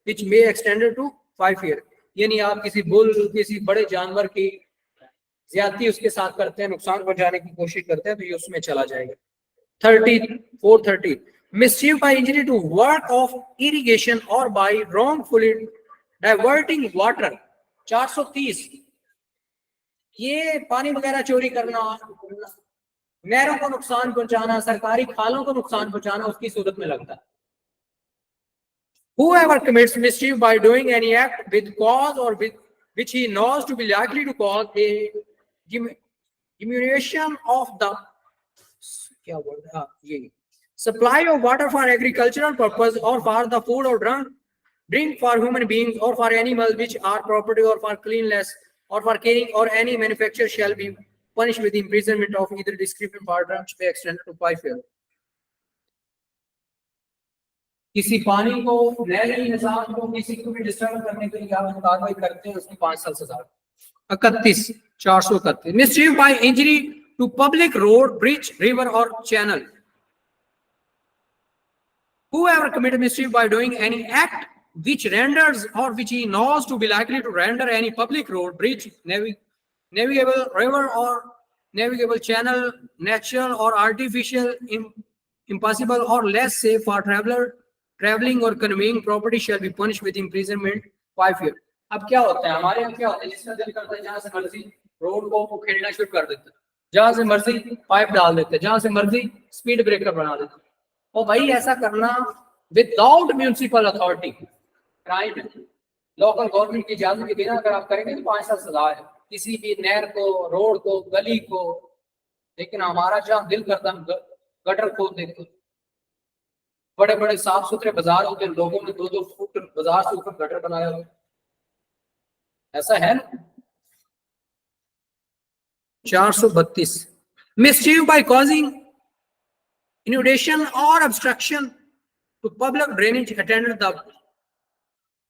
which may extended to 5 year. यानी आप किसी बुल, किसी बड़े जानवर की ज्यादती उसके साथ करते हैं, नुकसान पहुंचाने की कोशिश करते हैं, तो ये उसमें चला जाएगा। 430 mischief by injury to work of irrigation और बाय रॉन्गफुली डाइवर्टिंग वाटर। 430 ये पानी वगैरह चोरी करना, नहरों को नुकसान पहुंचाना, सरकारी खालों को नुकसान पहुंचाना, उसकी सूरत में लगता है। Whoever commits mischief by doing any act with cause or with which he knows to be likely to cause a diminution of the क्या word है ये supply of water for agricultural purpose or for the food or drink for human beings or for animals which are property or for cleanliness or for carrying or any manufacture shall be punished with imprisonment of either description for terms may extend to 5 years. किसी पानी को, नहरी निजाम को, किसी को भी disturb करने के लिए आप कार्रवाई करते हैं, उसकी 5 साल सजा। 431 mischief by injury to public road, bridge, river और channel. Whoever commits mischief by doing any act which renders or which he knows to be likely to render any public road, bridge, navigable river or navigable channel, natural or artificial, impossible or less safe for traveling or conveying property shall be punished with imprisonment 5 years. अब क्या होता है हमारे यहाँ, क्या होता है जिसका दिल करता है जहां से मर्जी रोड को उखेड़ना शुरू कर देते हैं, जहां से मर्जी पाइप डाल देते हैं, जहां से मर्जी स्पीड ब्रेकर बना देते हैं। और भाई ऐसा करना विदाउट म्यूनिसिपल अथॉरिटी क्राइम है, लोकल गवर्नमेंट की इजाजत के बिना अगर आप करेंगे तो 5 साल सजा है, किसी भी नहर को, रोड को, गली को। लेकिन हमारा जहाँ दिल करता है गटर खोल देते, बड़े बड़े साफ सुथरे बाजार होते हैं, लोगों ने 2-2 फुट बाजार से ऊपर गटर बनाया हुआ, ऐसा है ना। 432 mischief by causing inundation or obstruction to public drainage attended the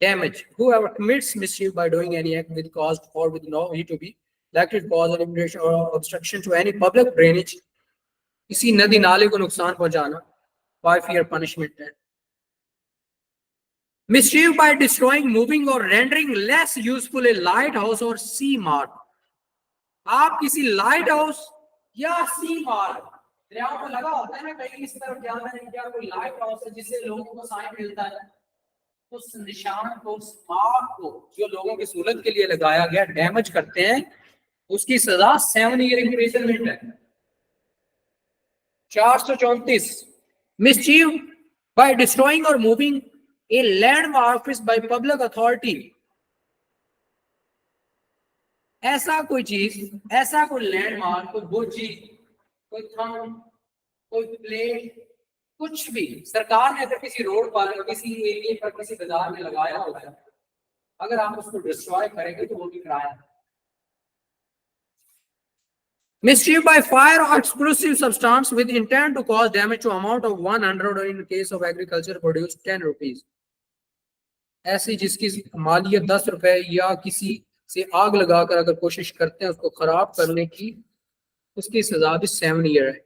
damage. Whoever commits mischief by doing any act with cause or with know he to be likely to cause an inundation or obstruction to any public drainage, किसी नदी नाले को नुकसान पहुंचाना, 5 year punishment है। Mischief by destroying, moving or rendering less useful a lighthouse or sea mark. आप किसी light house या सी मार्क, दरियाओं पर लगा होता है ना, कहीं इस तरफ जाना है, क्या कोई लाइट हाउस है जिससे लोगों को साइन मिलता है, तो उस निशान को, उस मार्क को जो लोगों की सहूलत के लिए लगाया गया, डैमेज करते हैं, उसकी सजा 7 ईयर इम्प्रिजनमेंट है। 434 मिसचीफ बाय डिस्ट्रॉइंग और moving a landmark by public authority. ऐसा कोई चीज, ऐसा कोई लैंडमार्क, कोई बोझी, कोई थंब, कोई प्लेट, कुछ भी सरकार ने अगर किसी रोड पर, किसी एरिया पर, किसी बाजार में लगाया होगा, अगर आप उसको डिस्ट्रॉय करेंगे तो वो भी क्राइम है। Mischief by fire or explosive substance with intent to cause damage to amount of 100 or in case of agriculture produce 10 rupees. ऐसी जिसकी मालियत 10 रुपए या किसी से आग लगाकर अगर कोशिश करते हैं उसको खराब करने की, उसकी सजा भी 7 ईयर है।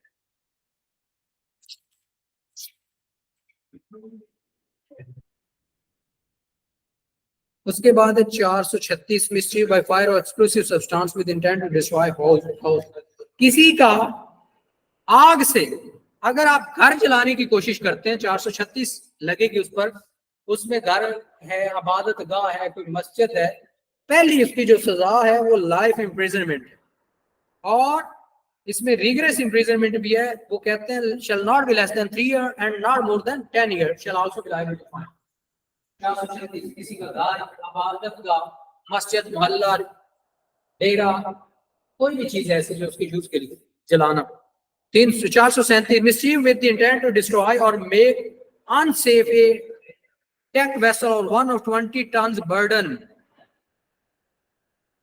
उसके बाद है 436 मिस्ट्री बाय फायर और explosive substance with intent to destroy house. किसी का आग से अगर आप घर जलाने की कोशिश करते हैं, 436 लगेगी उस पर, उसमें घर है, इबादत गाह है, कोई मस्जिद है, पहली उसकी जो सजा है वो लाइफ इम्प्रिजनमेंट है। और इसमें रिगरस इम्प्रिजनमेंट भी है, वो कहते हैं shall not be less than 3 year and not more than 10 year, shall also be liable to fine. किसी का घर, इबादत गाह, मस्जिद, मोहल्ला, डेरा, कोई भी चीज ऐसी जो उसके यूज के लिए जलाना। 437 mischief with the intent to destroy और make unsafe a decked vessel or one of 20 tons burden.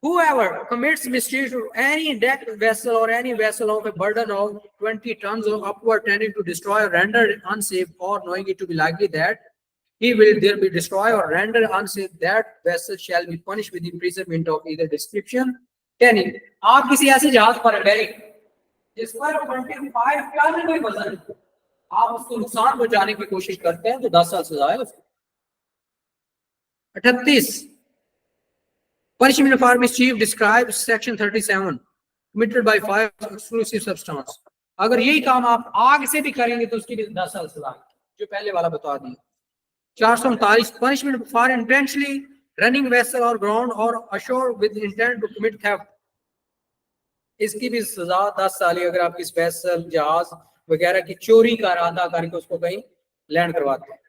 Whoever commits mischief to any decked vessel or any vessel of a burden of 20 tons or upward tending to destroy or render it unsafe, or knowing it to be likely that he will there be destroy or render unsafe, that vessel shall be punished with imprisonment of either description 10 years. आप किसी ऐसे जहाज पर है जिस पर 25 ton का वजन है, आप उसको नुकसान पहुंचाने की कोशिश करते हैं तो 10 साल सजा है उसको। 38 punishment for mischief describes section 37 committed by fire explosive substance। अगर यही काम आप आग से भी करेंगे तो उसकी भी 10 साल सजा, जो पहले वाला बता दिया। 439 punishment for intentionally running vessel or ground or ashore with intent to commit theft, इसकी भी सजा 10 साल है अगर आप इस वेसल, जहाज वगैरह की चोरी का इरादा करके उसको कहीं लैंड करवाते हैं।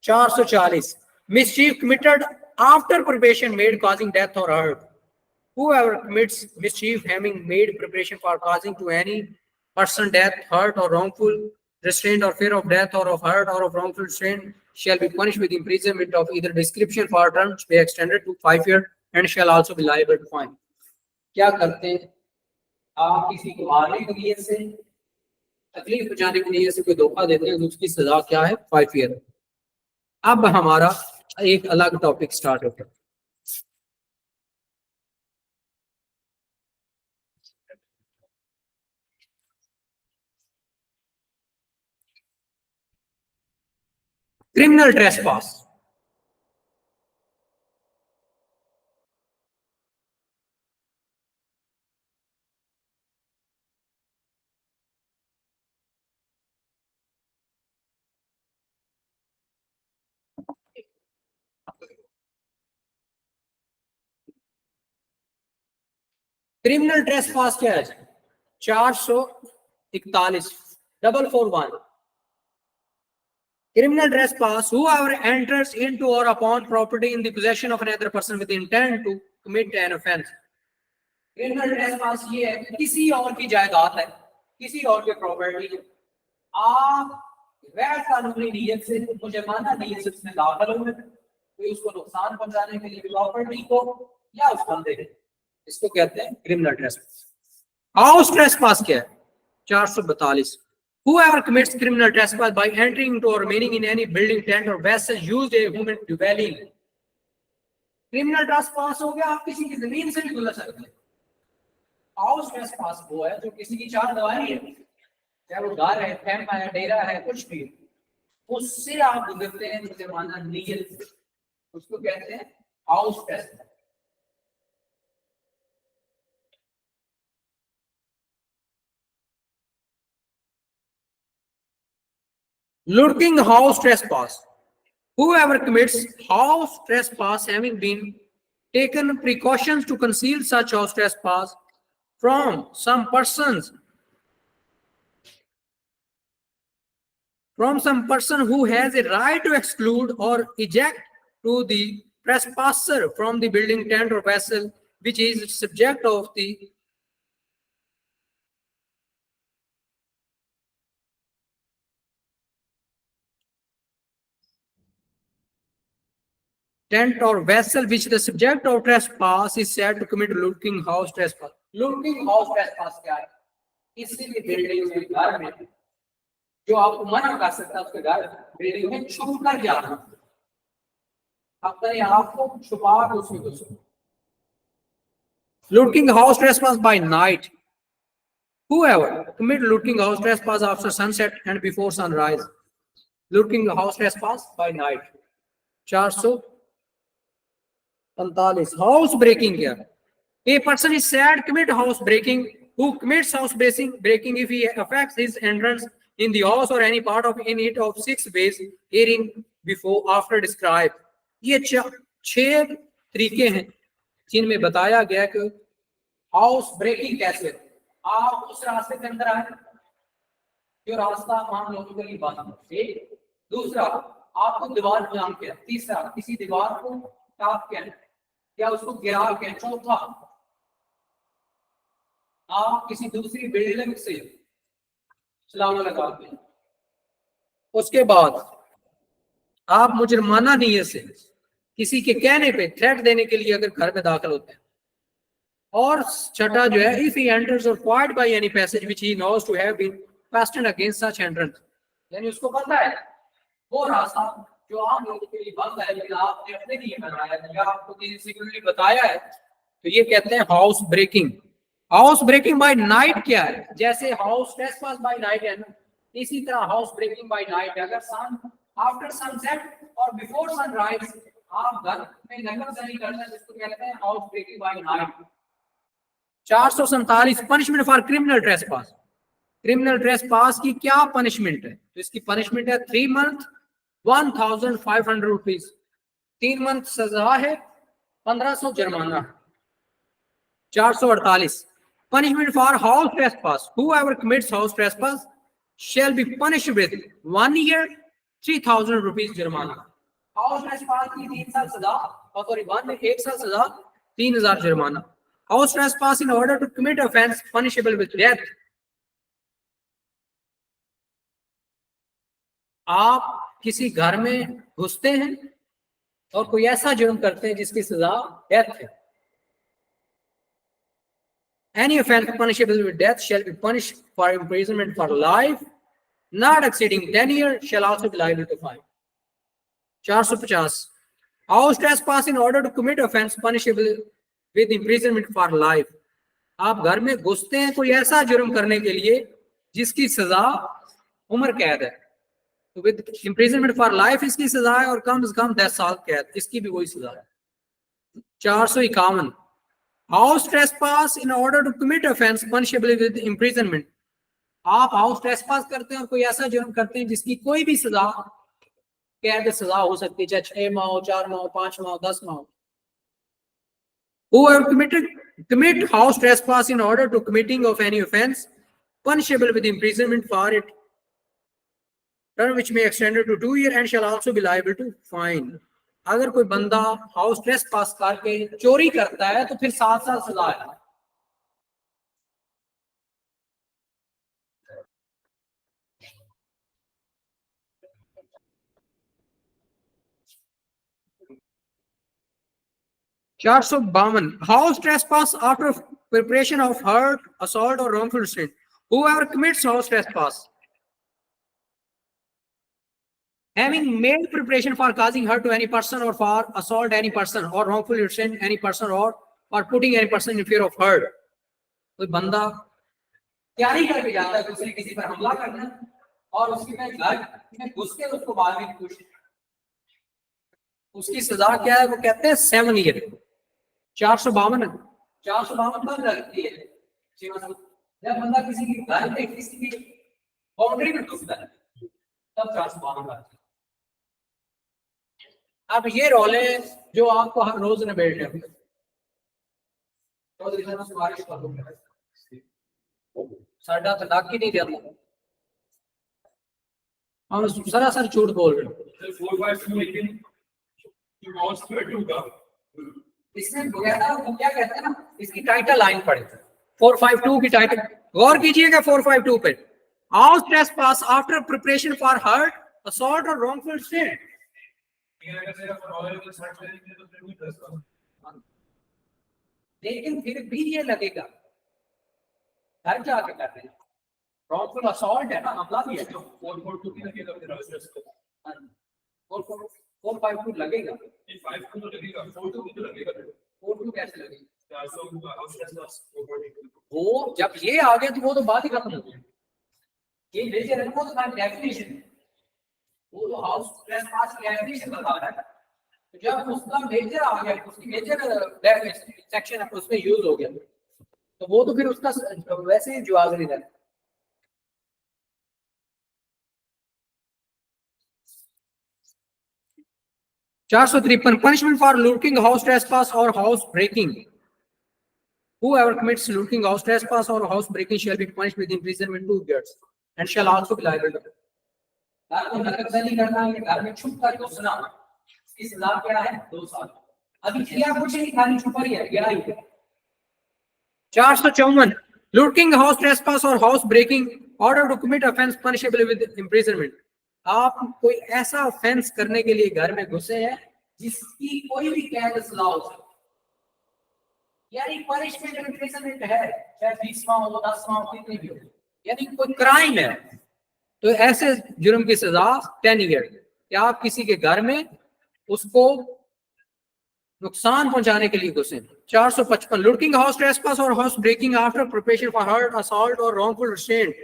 440 mischief committed after preparation made causing death or hurt। Whoever commits mischief having made preparation for causing to any person death, hurt or wrongful restraint or fear of death or of hurt or of wrongful restraint shall be punished with imprisonment of either description for terms be extended to 5 years and shall also be liable to fine। क्या करते हैं आप किसी को मारने के लिए से, तकलीफ पहुंचाने के लिए से कोई धोखा देते हैं तो उसकी सजा क्या है? 5 ईयर। अब हमारा एक अलग टॉपिक स्टार्ट होता है। Criminal trespass. क्रिमिनल ट्रेसपास क्या है? 441 441। Criminal trespass, whoever enters into or upon property in the possession of another person with intent to commit an offense। Criminal trespass ये है कि किसी और की जायदाद है, किसी और के प्रॉपर्टी है, आप गैर कानूनी नीयत से, मुजरमाना नीयत से उसमें दाखिल हो गए, कोई उसको नुकसान पहुंचाने के लिए प्रॉपर्टी को या उस बंदे को, इसको कहते हैं क्रिमिनल ट्रेसपास। हाउस ट्रेसपास क्या है? 442 Whoever commits criminal trespass by entering into or remaining in any building, tent or vessel used a human dwelling। Criminal trespass हो गया आप किसी की जमीन से भी गुजर सकते हैं। हाउस ट्रेसपास वो है जो किसी की चार दीवारी है, चाहे वो घर है, कैंप है, डेरा है, कुछ भी, उससे आप गुजरते हैं मुजरमाना नीयत से, उसको कहते हैं house trespass. Lurking house trespass, whoever commits house trespass having been taken precautions to conceal such house trespass from some person who has a right to exclude or eject to the trespasser from the building, tent or vessel which is subject of the tent or vessel which the subject of trespass is said to commit lurking house trespass। lurking house trespass क्या है? किसी भी building में, घर में जो आपको मना कर सकता है उसके घर बिल्डिंग में छुप कर जाना, अपने आप को छुपा कर उसमें घुसना। lurking house trespass by night, whoever commit lurking house trespass after sunset and before sunrise। lurking house trespass by night 445 45 house breaking क्या? A person is said commit house breaking who commits house breaking if he affects his entrance in the house or any part of in it of 6 ways herein before after described. ये 6 तरीके हैं जिनमें बताया गया कि house breaking कैसे आप उस रास्ते के अंदर आए जो रास्ता आम लोगों के लिए बंद है। एक, दूसरा आपको दीवार जाम किया, तीसरा किसी दीवार को टाप किया या उसको गिरा के, चौथा आप किसी दूसरी बिल्डिंग से छलांग लगाते हैं, उसके बाद आप मुजरमाना नीयत से किसी के कहने पे थ्रेट देने के लिए अगर घर में दाखिल होते हैं, और छठा जो है इफ ही एंटर्स और quits by any passage which he knows to have been fastened against such entrance, यानी उसको पता है वो रास्ता जो आम लोगों के लिए बंद है लेकिन आपने अपने लिए बनाया है या आपको किसी सिक्योरिटी बताया है, तो ये कहते हैं house breaking. House breaking by night क्या है? जैसे हाउस ट्रेसपास बाय नाइट है ना, इसी तरह हाउस ब्रेकिंग बाय नाइट है। अगर सन आफ्टर सनसेट और बिफोर सनराइज आप घर में नजरसानी करते हैं जिसको कहते हैं house breaking by night. 447 punishment for criminal trespass. Criminal trespass की क्या पनिशमेंट है? तो इसकी पनिशमेंट है 3 मंथ 1500 रुपीज, 3 मंथ सजा है, 1500 जुर्माना। 448 punishment for house trespass, whoever commits house trespass shall be punished with 1 year 3000 rupees जुर्माना। हाउस ट्रेसपास की 3 साल सजा और 1 साल सजा, 3000 जुर्माना। House trespass in order to commit offense punishable with death, आप किसी घर में घुसते हैं और कोई ऐसा जुर्म करते हैं जिसकी सजा डेथ है। Any offense punishable with death shall be punished for imprisonment for life, not exceeding 10 years, shall also be liable to fine. 450 house trespass in order to commit offense punishable with imprisonment for life, आप घर में घुसते हैं कोई ऐसा जुर्म करने के लिए जिसकी सजा उम्र कैद है, तो विद imprisonment for life इसकी सजा है और कम से कम 10 साल कैद, इसकी भी वही सजा है। 451 house trespass in order to commit offence punishable with imprisonment, आप हाउस ट्रेसपास करते हैं और कोई ऐसा जुर्म करते हैं जिसकी कोई भी सजा कैद सजा हो सकती है, चाहे 6 माह हो, 4 माह हो, 5 माह हो, 10 माह हो। Whoever commit house trespass in order to committing of any offense punishable with imprisonment for it term which may extend to 2 years and shall also be liable to fine। अगर कोई बंदा हाउस ट्रेसपास करके चोरी करता है तो फिर 7 साल सजा है। $452 house trespass after preparation of hurt, assault or wrongful restraint, whoever commits house trespass having made preparation for causing hurt to any person or for assault any person or wrongful restraint any person or putting any person in fear of hurt, कोई बंदा तैयारी करके जाता है दूसरे किसी पर हमला करना और उसके में घर में घुस के उसको मारने की कोशिश, उसकी सजा क्या है? वो कहते हैं 7 ईयर। 452 बंद लगती है जब बंदा किसी के घर में किसी की बाउंड्री में घुसता है तब 452। अब ये रोले जो आपको हर रोज ने बैठे हैं तो सिफारिश कर दूंगा, साडा तलाक ही नहीं देता, हम सरासर झूठ बोल रहे हैं। 452 लेकिन इसमें क्या कहते हैं ना, इसकी टाइटल लाइन पढ़े 452 की टाइटल गौर कीजिएगा। 452 पे house trespass after preparation for hurt, assault और रॉन्गफुल स्टेट, लेकिन फिर भी ये लगेगा घर जाके करते हैं रॉन्गफुल असॉल्ट है ना, हमला भी है, 442 की लगेगा, 452 लगेगा, 52 तो लगेगा, 42 तो लगेगा, 42 कैसे लगेगा? 400 हाउस ट्रेसपास 442 वो जब ये आ गया तो वो तो बात ही खत्म हो गई। ये लेजर है वो तो डेफिनेशन है, वो तो हाउस ट्रेसपास की डेफिनेशन बता रहा है जब उसका मेजर आ गया, उसकी मेजर सेक्शन उसमें यूज हो गया, तो वो तो फिर उसका वैसे ही जवाब नहीं रहता। चार सौ तिरपन, punishment for looting, house trespass और house breaking. Whoever commits looting, house trespass, or house breaking shall be punished with imprisonment 2 years and shall also be liable to. आपको नकदनी करना है, घर में छुप कर घुसना, इसकी सजा क्या है? 2 साल। अभी किया कुछ नहीं, खाली छुपा ही है, क्या ही है। 454, looting, house trespass or house breaking, order to commit offense punishable with imprisonment. आप कोई ऐसा ऑफेंस करने के लिए घर में घुसे हैं जिसकी कोई भी कैद सजा हो सकती, यानी पनिशमेंट इम्प्रिजनमेंट है, चाहे 20 माह हो, 10 माह हो, कितनी भी हो, यानी कोई क्राइम है, तो ऐसे जुर्म की सजा 10 ईयर। या आप किसी के घर में उसको नुकसान पहुंचाने के लिए घुसे। 455, लूटिंग, हाउस ट्रेसपास और house breaking after preparation for hurt, assault और wrongful restraint.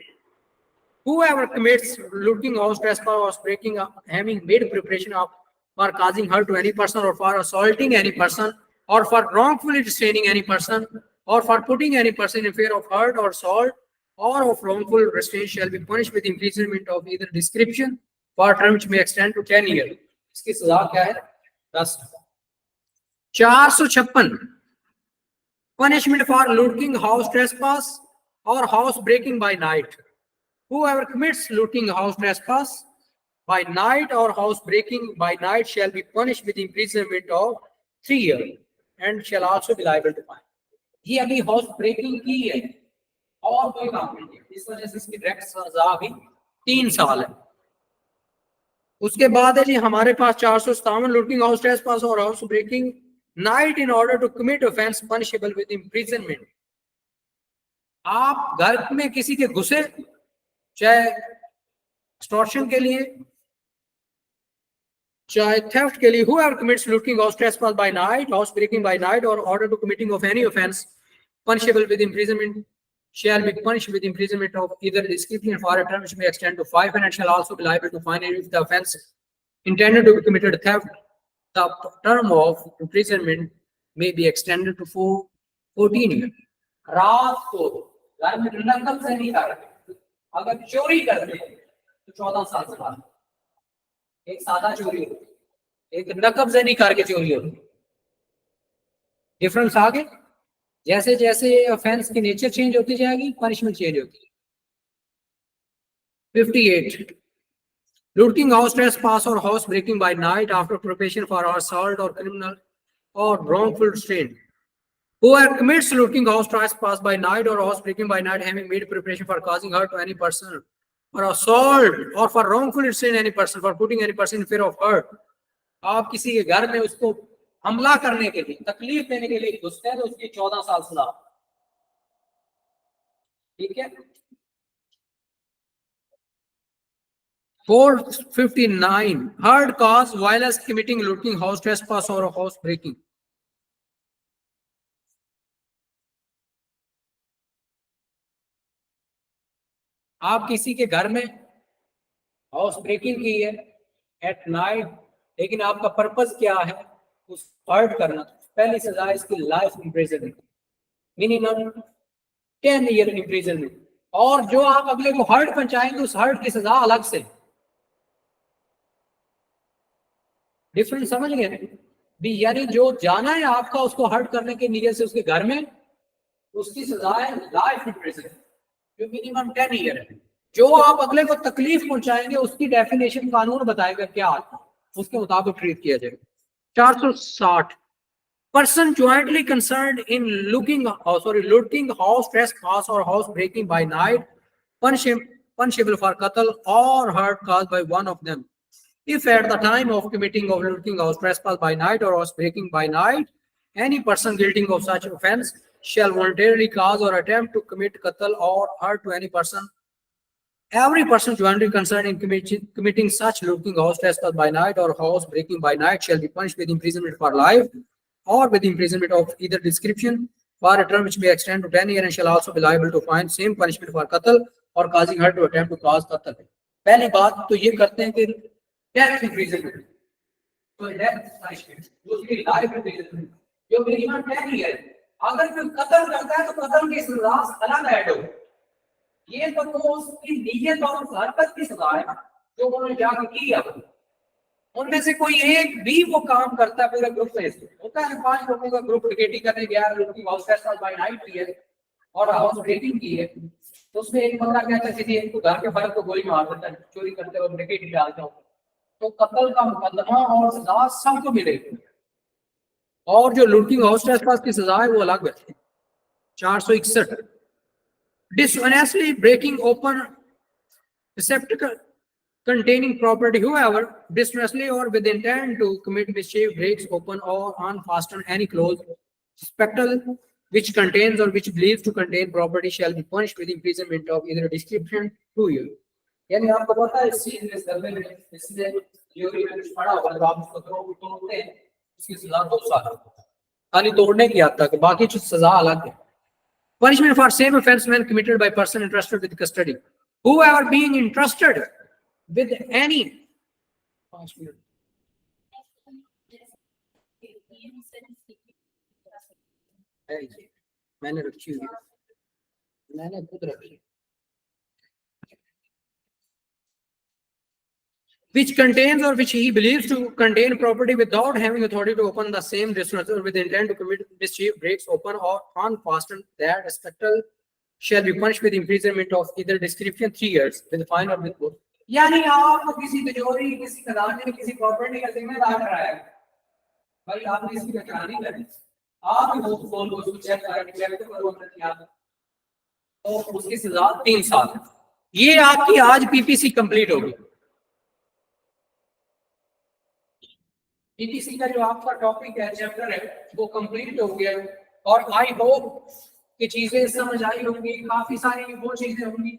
Whoever commits looting, house trespass, or house breaking, having made preparation of for causing hurt to any person, or for assaulting any person, or for wrongfully restraining any person, or for putting any person in fear of hurt or assault, or of wrongful restraint, shall be punished with imprisonment of either description for a term which may extend to 10 years. इसकी सजा क्या है? 10। 456, punishment for looting, house trespass, or house breaking by night. Whoever commits looting, house trespass by night or house breaking by night shall be punished with imprisonment of 3 years and shall also be liable to fine. ये अभी house breaking की है और कोई काम नहीं है, इस वजह से इसकी डायरेक्ट सजा अभी 3 साल है। उसके बाद है जी हमारे पास 457, लूटिंग, हाउस ट्रेसपास और house breaking night in order to commit offence punishable with imprisonment. आप घर में किसी के घुसे, चाहे एक्सटॉर्शन के लिए, चाहे थेफ्ट के लिए, whoever commits looting, house trespass by night, house breaking by night, or order to committing of any offense punishable with imprisonment shall be punished with imprisonment of either discipline for a term which may extend to 5 and shall also be liable to fine if the offense intended to be committed theft. The term of imprisonment may be extended to 14 years. रात को घर में नकल से नहीं करते, अगर चोरी करते तो 14 साल सजा। एक सादा चोरी होती, एक नकब से नहीं करके चोरी होती। डिफरेंस आगे, जैसे जैसे ऑफेंस की नेचर चेंज होती जाएगी, पनिशमेंट चेंज होती है। 58, looting, house trespass or house breaking by night after probation for assault or criminal or wrongful restraint. Whoever commits looting, house trespass by night or house breaking by night, having made preparation for causing hurt to any person, or assault, or for wrongfully restraining any person, for putting any person in fear of hurt. आप किसी के घर में उसको हमला करने के लिए, तकलीफ देने के लिए घुसते हैं तो उसकी 14 साल सजा। ठीक है। 459, hurt cause violence committing looting, house trespass or house breaking. आप किसी के घर में हाउस ब्रेकिंग की है एट नाइट, लेकिन आपका पर्पस क्या है? उस हर्ट करना। पहली सजा इसकी life imprisonment, minimum 10 year imprisonment. और जो आप अगले को हर्ट पहुंचाएंगे उस हर्ट की सजा अलग से। डिफरेंस समझ गए भी? यानी जो जाना है आपका उसको हर्ट करने के नीयत से उसके घर में, उसकी सजा है लाइफ इम्प्रिजनमेंट, जो मिनिमम 10 ईयर है। जो आप अगले को तकलीफ पहुंचाएंगे उसकी डेफिनेशन कानून बताएगा क्या, उसके मुताबिक ट्रीट किया जाएगा। 460, person jointly concerned in looting, house trespass or house breaking by night, punishable for qatl or hurt caused by one of them. If at the time of committing of looting, house trespass by night or house breaking by night, any person guilty of such offense shall voluntarily cause or attempt to commit qatl or hurt to any person, every person jointly concerned in committing such looting, house trespass by night or house breaking by night shall be punished with imprisonment for life or with imprisonment of either description for a term which may extend to 10 years and shall also be liable to fine same punishment for qatl or causing her to attempt to cause qatl. पहली बात तो ये करते हैं कि death imprisonment, तो death punishment उसकी life imprisonment जो मिनिमम 10 ईयर। अगर कोई कत्ल करता है तो कत्ल की सजा अलग ऐड हो। ये तो उसकी नीयत और उस हरकत की सजा है जो उन्होंने जाके किया। उनमें से कोई एक भी वो काम करता है पूरे ग्रुप में होता है 5 लोगों का ग्रुप टिकेटिंग करने गया, लोगों की हाउस फेस्टिवल बाय नाइट की है और हाउस ब्रेकिंग की है, तो उसमें एक बंदा कहता है किसी एक को घर के बाहर को गोली मार देता है, चोरी करते हुए टिकेट डालता हूँ, तो कत्ल का मुकदमा और सजा सबको मिलेगी। और जो लूटिंग हाउस ट्रेसपास की सजा है वो अलग है 461। Dishonestly breaking open receptacle containing property, whoever dishonestly or with intent to commit mischief breaks open or unfasten any closed spectacle which contains or which believes to contain property shall be punished with imprisonment of either description 2 years। यानी आपको पता है इस चीज में सर्वे में इसने theory में कुछ पढ़ा होगा, जब आप उसको तोड़ते हैं उसकी सजा 2 साल, खाली तोड़ने की हद तक, बाकी जो सजा अलग है। Punishment for same offense when committed by person entrusted with custody, whoever being entrusted with any मैंने रखी हुई, मैंने खुद रखी, which contains or which he believes to contain property without having authority to open the same dishonor with intent to commit mischief breaks open or unfasten that spectacle shall be punished with imprisonment of either description 3 years with fine or with both। यानी आपको किसी तिजोरी, किसी खजाने, किसी property का जिम्मेदार कराया भाई, आपने इसकी निगरानी करनी, आप वो फोन को चेक करो अंदर क्या, तो उसकी सजा 3 साल। ये आपकी आज पीपीसी कंप्लीट होगी। पीपीसी का जो आपका टॉपिक है, चैप्टर है, वो कंप्लीट हो गया और आई होप कि चीजें समझ आई होंगी। काफी सारी वो चीजें होंगी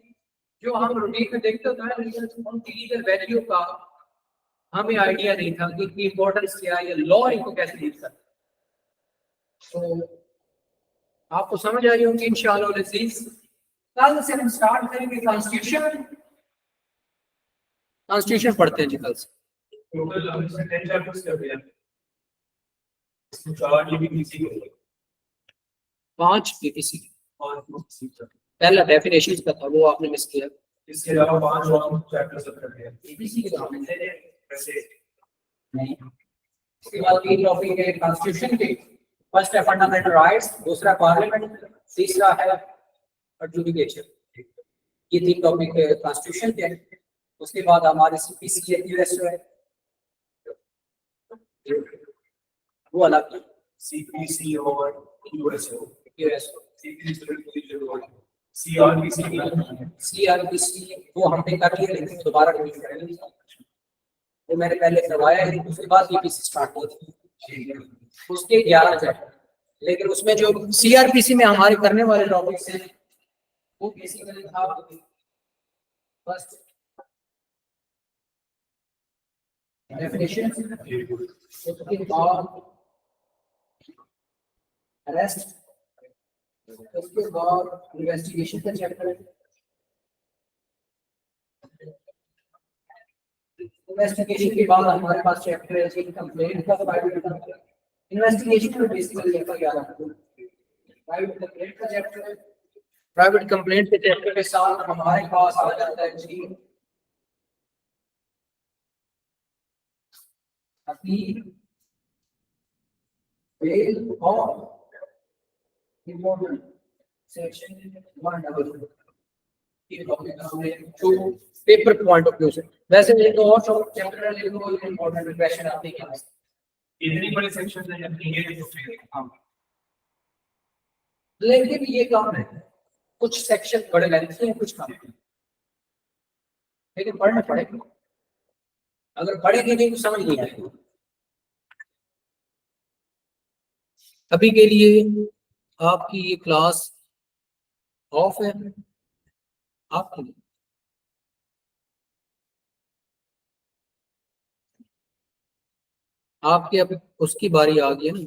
जो हम रूटीन में देखते थे, लेकिन उनकी लीगल वैल्यू का हमें आइडिया नहीं था कि इनकी इंपॉर्टेंस क्या है, लॉ इनको कैसे डील करता है। तो आपको समझ आई होंगी इंशाअल्लाह अज़ीज़। कल से हम स्टार्ट करेंगे कॉन्स्टिट्यूशन। कॉन्स्टिट्यूशन पढ़ते हैं जी कल से। टोटल हमने 10 चैप्टर्स कर दिया, इसमें 4 पीपीसी के 5 पीपीसी और पहला डेफिनेशंस का था, वो आपने मिस किया। इसके अलावा 5 और चैप्टर्स कर दिया पीपीसी के तो हमने वैसे नहीं। उसके बाद 3 टॉपिक है कॉन्स्टिट्यूशन के। फर्स्ट है फंडामेंटल राइट्स, दूसरा पार्लियामेंट, तीसरा है एडजुडिकेशन। ये 3 टॉपिक है कॉन्स्टिट्यूशन के। उसके बाद हमारे सीपीसी है, यूएसओ है, वो अलग है, सीपीसी और यूएसओ। सीआरपीसी वो हमने कर लिया, लेकिन दोबारा रिवीज करेंगे। वो मैंने पहले करवाया है, उसके बाद पीपीसी स्टार्ट हुआ, उसके 11 चैप्टर। लेकिन उसमें जो सीआरपीसी में हमारे करने वाले टॉपिक्स हैं वो बेसिकली था फर्स्ट डेफिनेशन, उसके बाद अरेस्ट, उसके बाद इन्वेस्टिगेशन का चैप्टर है। इन्वेस्टिगेशन के बाद हमारे पास चैप्टर है कंप्लेंट का। प्राइवेट इन्वेस्टिगेशन में बेसिकली क्या है, प्राइवेट कंप्लेंट का चैप्टर है। प्राइवेट कंप्लेंट के चैप्टर के साथ हमारे पास आ जाता है जी अपील, बेल और इम्पोर्टेंट सेक्शन 100 ये टॉपिक हमने जो पेपर पॉइंट ऑफ व्यू से। वैसे ये तो और सब चैप्टर है, लेकिन वो इम्पोर्टेंट क्वेश्चन आते हैं। इतनी बड़ी सेक्शन है जब ये जो हम, लेकिन ये कम है, कुछ सेक्शन बड़े लेंथी हैं, कुछ कम है, लेकिन पढ़ना पड़ेगा। अगर पढ़ेंगे नहीं तो समझ नहीं आएगा। अभी के लिए आपकी ये क्लास ऑफ है, आपके लिए आपकी अब उसकी बारी आ गई है ना,